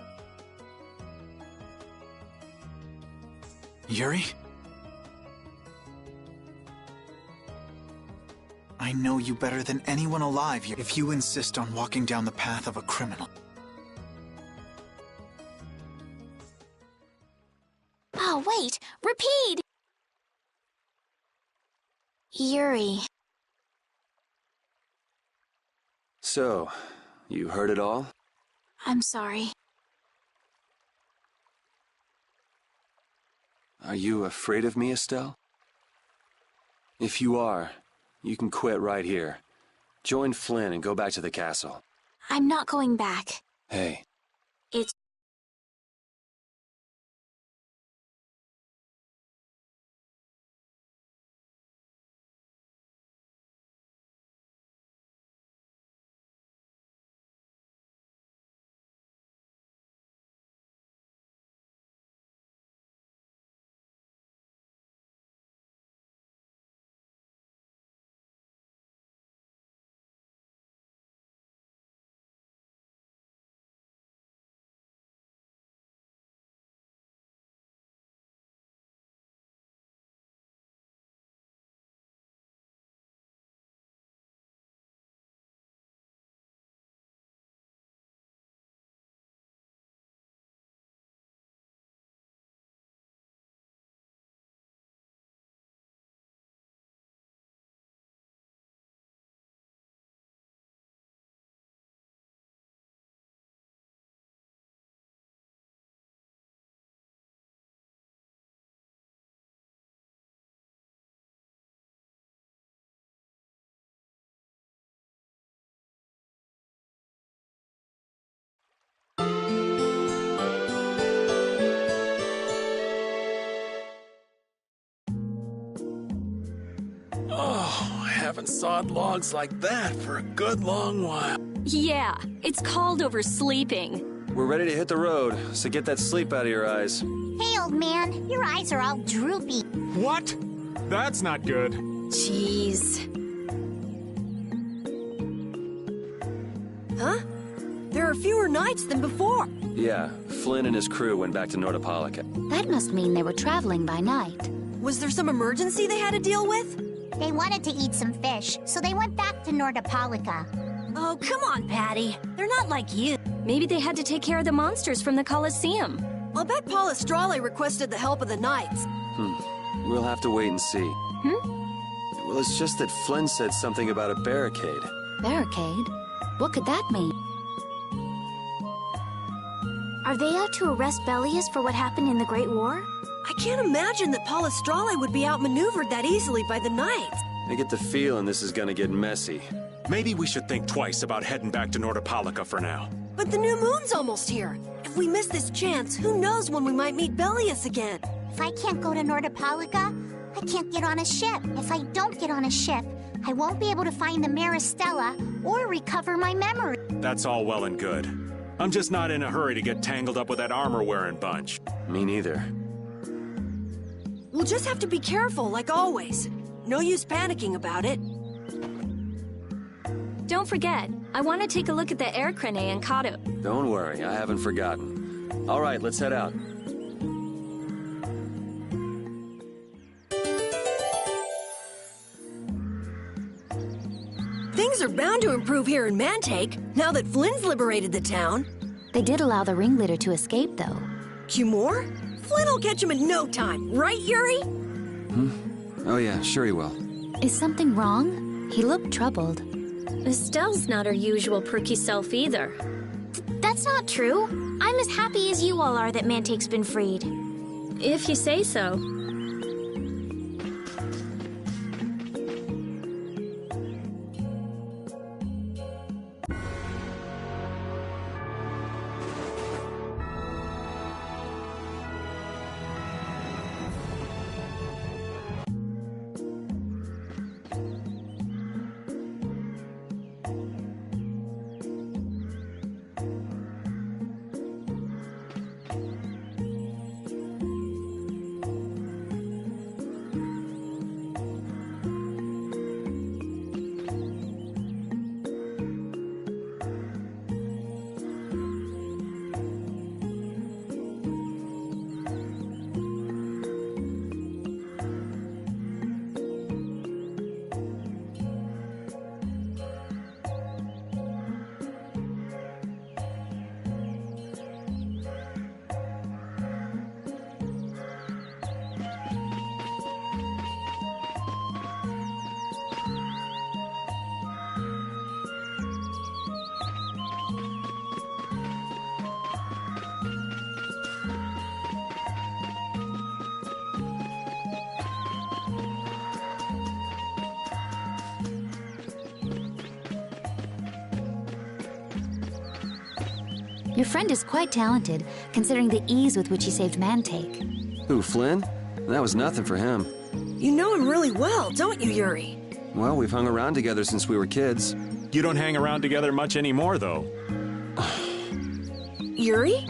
N: Yuri? I know you better than anyone alive, if you insist on walking down the path of a criminal.
B: Oh, wait! Repeat!
C: Yuri.
D: So, you heard it all?
C: I'm sorry.
D: Are you afraid of me, Estelle? If you are, you can quit right here. Join Flynn and go back to the castle.
C: I'm not going back.
D: Hey.
C: It's...
G: Oh, I haven't sawed logs like that for a good long while.
F: Yeah, it's called oversleeping.
D: We're ready to hit the road, so get that sleep out of your eyes.
M: Hey, old man, your eyes are all droopy.
H: What? That's not good.
P: Jeez. Huh? There are fewer knights than before.
D: Yeah, Flynn and his crew went back to Nordopolica.
A: That must mean they were traveling by night.
P: Was there some emergency they had to deal with?
M: They wanted to eat some fish, so they went back to Nordopolica.
K: Oh, come on, Patty. They're not like you.
F: Maybe they had to take care of the monsters from the Colosseum.
P: I'll bet Palestrale requested the help of the knights.
D: We'll have to wait and see. Well, it's just that Flynn said something about a barricade.
A: Barricade? What could that mean?
C: Are they out to arrest Bellius for what happened in the Great War?
P: I can't imagine that Palestrale would be outmaneuvered that easily by the knights.
D: I get the feeling this is gonna get messy.
G: Maybe we should think twice about heading back to Nordopolica for now.
P: But the new moon's almost here. If we miss this chance, who knows when we might meet Bellius again?
M: If I can't go to Nordopolica, I can't get on a ship. If I don't get on a ship, I won't be able to find the Maristella or recover my memory.
G: That's all well and good. I'm just not in a hurry to get tangled up with that armor-wearing bunch.
D: Me neither.
P: We'll just have to be careful, like always. No use panicking about it.
F: Don't forget, I want to take a look at the air crane and Kato.
D: Don't worry, I haven't forgotten. All right, let's head out.
P: Things are bound to improve here in Mantake, now that Flynn's liberated the town.
A: They did allow the ringleader to escape, though.
P: Cumore? Flynn will catch him in no time, right, Yuri?
D: Oh yeah, sure he will.
A: Is something wrong? He looked troubled.
F: Estelle's not her usual perky self either.
C: That's not true. I'm as happy as you all are that Mantake's been freed.
F: If you say so.
A: Your friend is quite talented, considering the ease with which he saved Mantake.
D: Who, Flynn? That was nothing for him.
P: You know him really well, don't you, Yuri?
D: Well, we've hung around together since we were kids.
G: You don't hang around together much anymore, though.
P: Yuri?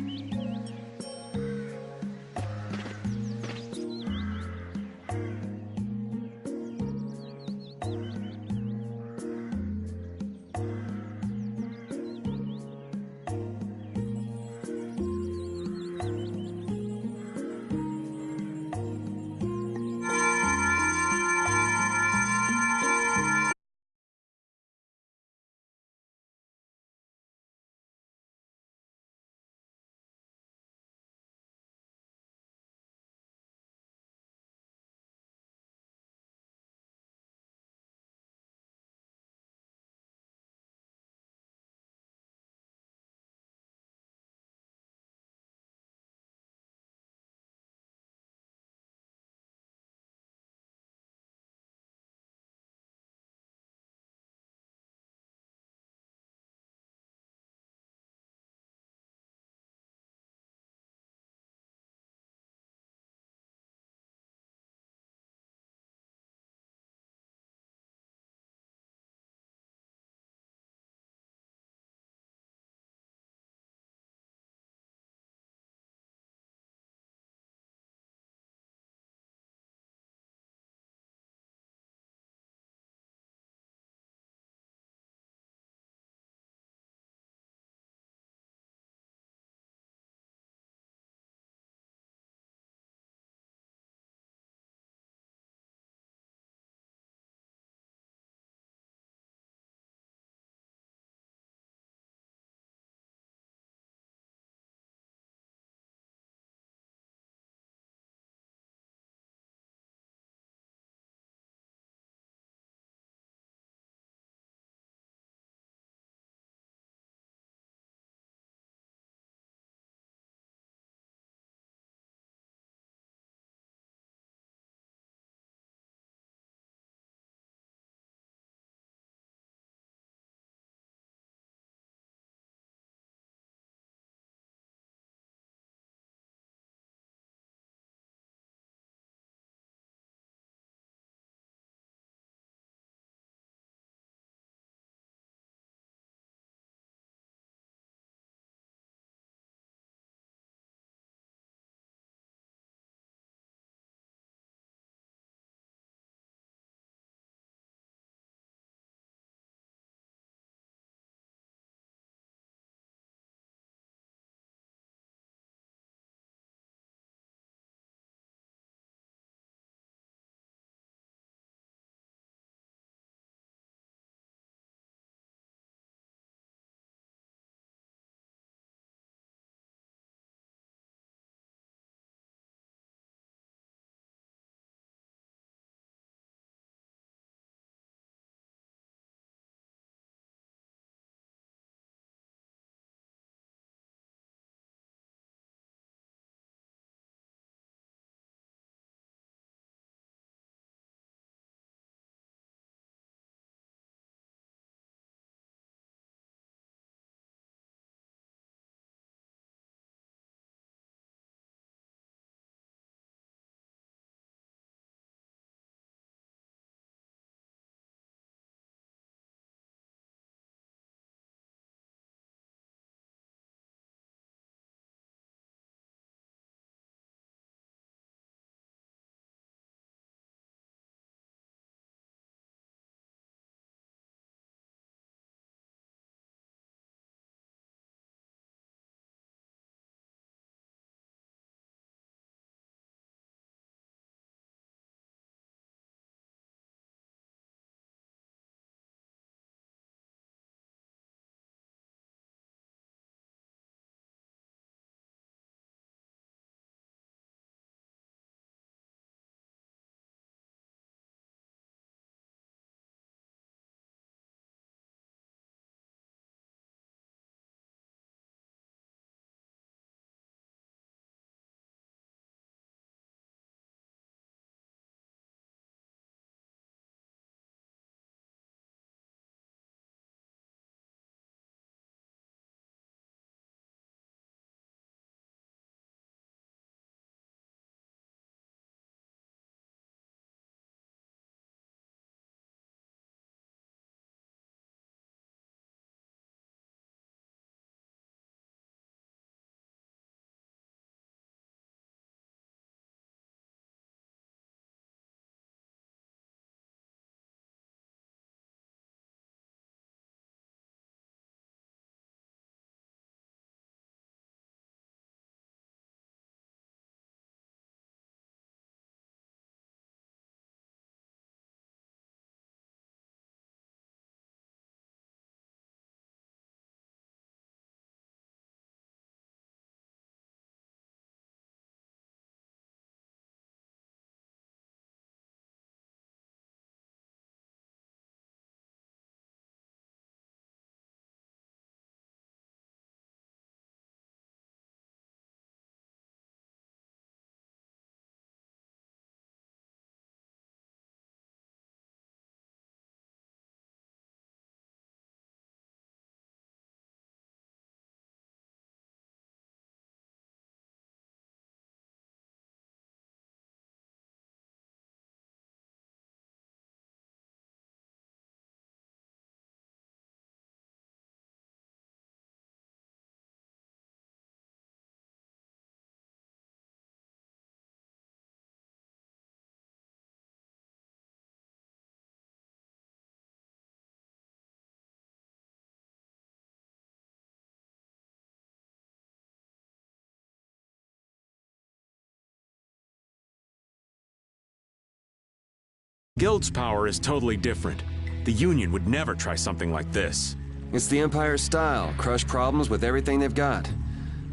H: Guild's power is totally different. The Union would never try something like this.
D: It's the Empire's style, crush problems with everything they've got.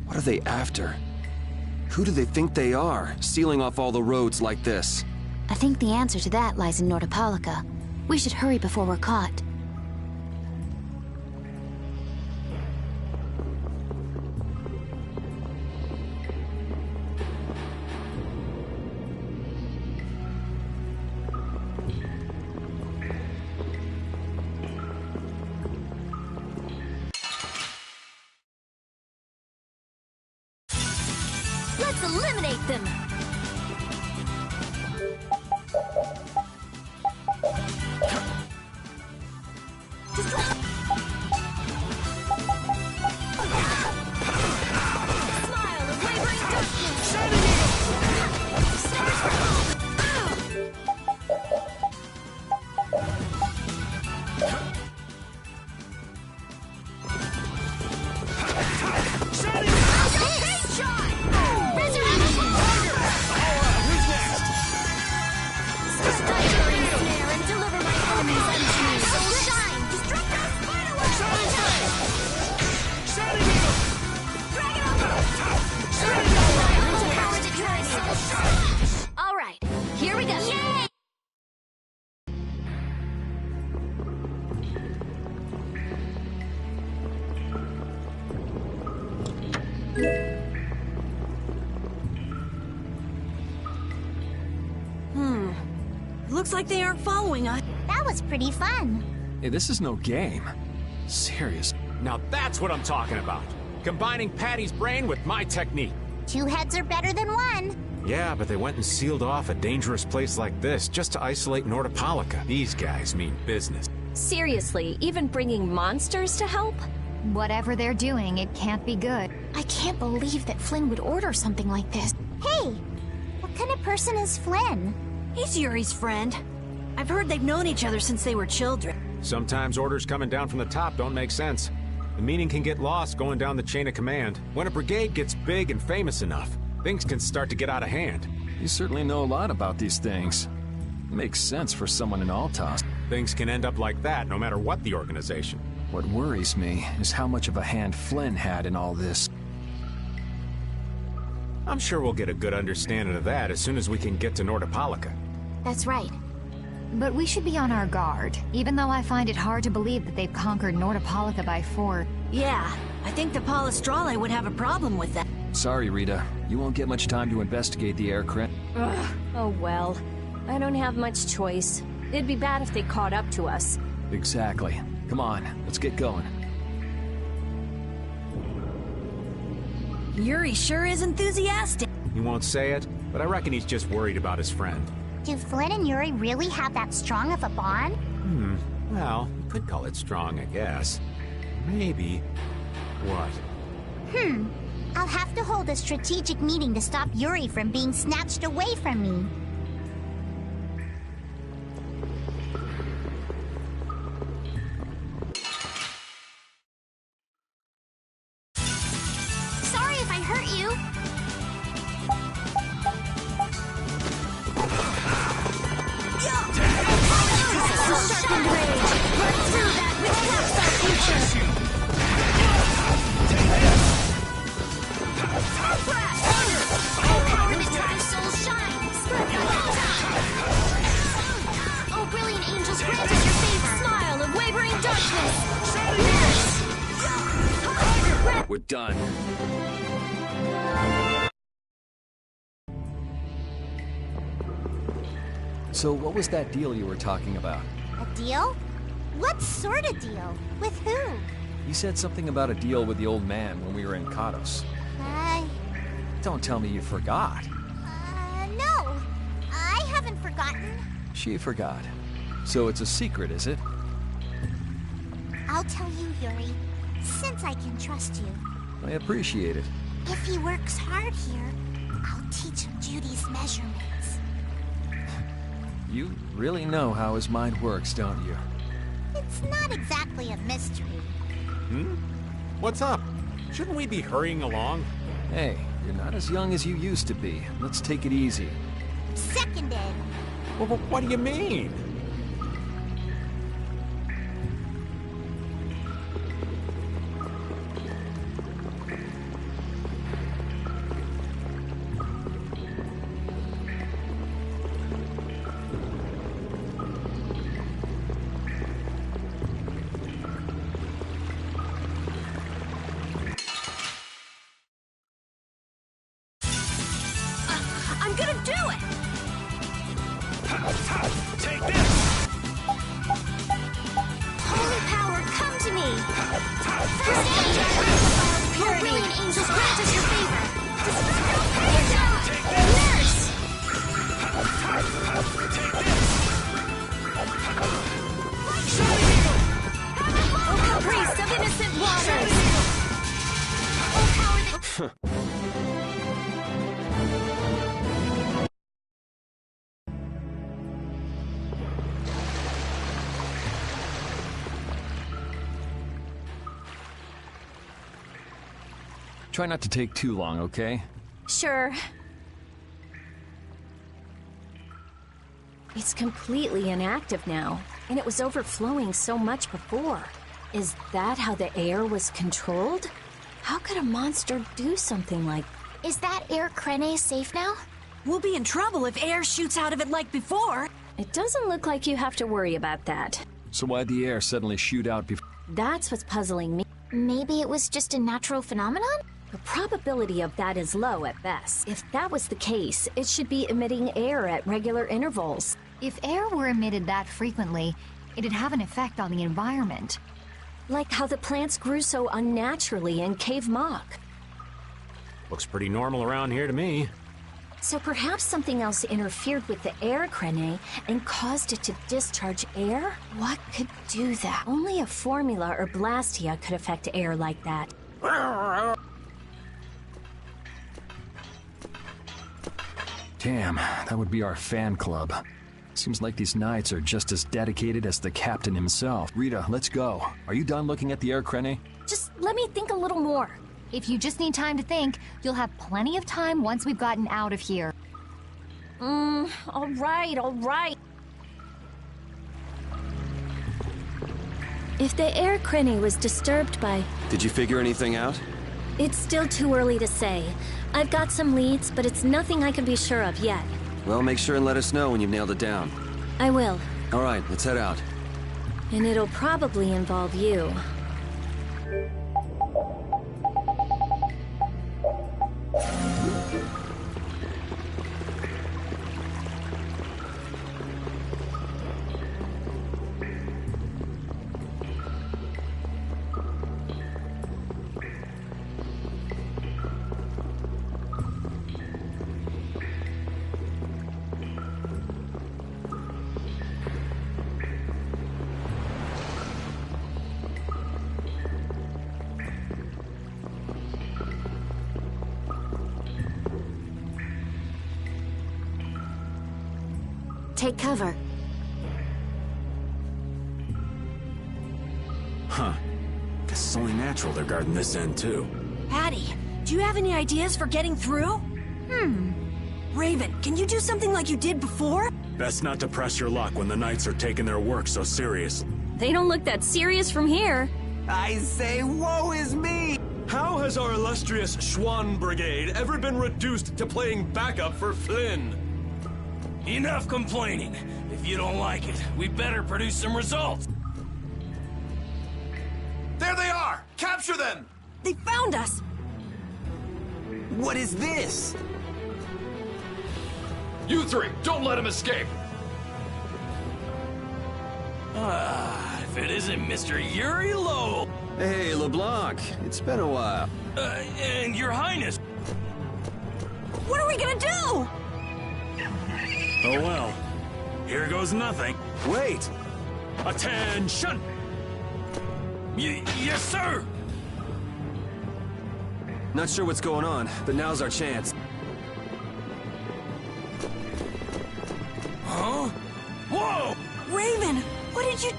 D: What are they after? Who do they think they are, sealing off all the roads like this?
A: I think the answer to that lies in Nordopolica. We should hurry before we're caught.
Q: Let's eliminate them! Smile of wavering darkness! Stars for hope! All right, here we go. Yay!
K: Looks like they aren't following us.
M: That was pretty fun.
I: Hey, this is no game. Serious.
H: Now that's what I'm talking about. Combining Patty's brain with my technique.
M: 2 heads are better than 1.
H: Yeah, but they went and sealed off a dangerous place like this just to isolate Nordopolica. These guys mean business.
F: Seriously, even bringing monsters to help?
E: Whatever they're doing, it can't be good.
B: I can't believe that Flynn would order something like this.
M: Hey, what kind of person is Flynn?
K: He's Yuri's friend. I've heard they've known each other since they were children.
H: Sometimes orders coming down from the top don't make sense. The meaning can get lost going down the chain of command. When a brigade gets big and famous enough, things can start to get out of hand.
I: You certainly know a lot about these things. Makes sense for someone in Altos.
H: Things can end up like that no matter what the organization.
I: What worries me is how much of a hand Flynn had in all this.
H: I'm sure we'll get a good understanding of that as soon as we can get to Nordopolica.
B: That's right.
E: But we should be on our guard, even though I find it hard to believe that they've conquered Nordopolica by force.
K: Yeah, I think the Palestrale would have a problem with that.
I: Sorry, Rita. You won't get much time to investigate the aircraft.
F: Ugh, oh well. I don't have much choice. It'd be bad if they caught up to us.
I: Exactly. Come on, let's get going.
K: Yuri sure is enthusiastic.
H: He won't say it, but I reckon he's just worried about his friend.
M: Do Flynn and Yuri really have that strong of a bond?
H: Well, you could call it strong, I guess. Maybe. What?
M: I'll have to hold a strategic meeting to stop Yuri from being snatched away from me.
B: Sorry if I hurt you.
Q: Sharpened rage! Run through that which blocks our future! Blast! Oh, power that drives souls shine! Spread the Oh, brilliant angels, grant us your favor! Smile of wavering darkness! Yes!
I: We're done. So what was that deal you were talking about?
M: A deal? What sort of deal? With who?
I: You said something about a deal with the old man when we were in Katos. Don't tell me you forgot.
M: No. I haven't forgotten.
I: She forgot. So it's a secret, is it?
M: I'll tell you, Yuri, since I can trust you.
I: I appreciate it.
M: If he works hard here, I'll teach him Judy's measurements.
I: You really know how his mind works, don't you?
M: It's not exactly a mystery.
H: What's up? Shouldn't we be hurrying along?
I: Hey, you're not as young as you used to be. Let's take it easy.
M: Seconded.
H: Well, what do you mean?
K: I'm gonna do it!
G: Take this!
B: Holy power, come to me! First aid! Oh, brilliant angels, grant us your favor! Nurse!
F: Oh, caprice of innocent waters!
B: Oh, power that...
I: Try not to take too long, okay?
F: Sure. It's completely inactive now, and it was overflowing so much before. Is that how the air was controlled? How could a monster do something like...
B: Is that Air Crene safe now?
K: We'll be in trouble if air shoots out of it like before.
F: It doesn't look like you have to worry about that.
I: So why'd the air suddenly shoot out before?
F: That's what's puzzling me.
B: Maybe it was just a natural phenomenon?
F: The probability of that is low at best. If that was the case, it should be emitting air at regular intervals.
E: If air were emitted that frequently, it'd have an effect on the environment.
F: Like how the plants grew so unnaturally in Cave Mock.
H: Looks pretty normal around here to me.
F: So perhaps something else interfered with the air crene and caused it to discharge air? What could do that? Only a formula or blastia could affect air like that.
I: Damn, that would be our fan club. Seems like these knights are just as dedicated as the captain himself. Rita, let's go. Are you done looking at the air crene?
F: Just let me think a little more.
E: If you just need time to think, you'll have plenty of time once we've gotten out of here.
F: All right. If the air crene was disturbed by...
D: Did you figure anything out?
F: It's still too early to say. I've got some leads, but it's nothing I can be sure of yet.
D: Well, make sure and let us know when you've nailed it down.
F: I will.
D: All right, let's head out.
F: And it'll probably involve you.
A: Take cover.
G: Huh. Guess it's only natural they're guarding this end, too.
K: Patty, do you have any ideas for getting through? Raven, can you do something like you did before?
G: Best not to press your luck when the knights are taking their work so seriously.
F: They don't look that serious from here.
O: I say, woe is me!
R: How has our illustrious Schwann Brigade ever been reduced to playing backup for Flynn?
S: Enough complaining. If you don't like it, we better produce some results.
O: There they are! Capture them!
K: They found us!
O: What is this?
R: You three, don't let him escape!
S: If it isn't Mr. Yuri Lowell!
D: Hey, LeBlanc, it's been a while.
S: And Your Highness!
K: What are we gonna do?
G: Oh well. Here goes nothing.
D: Wait!
G: Attention!
S: Yes, sir!
D: Not sure what's going on, but now's our chance.
S: Huh? Whoa!
K: Raven, what did you...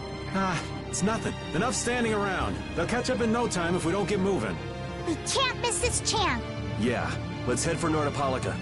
H: It's nothing. Enough standing around. They'll catch up in no time if we don't get moving.
M: We can't miss this chance.
D: Yeah, let's head for Nordopolica.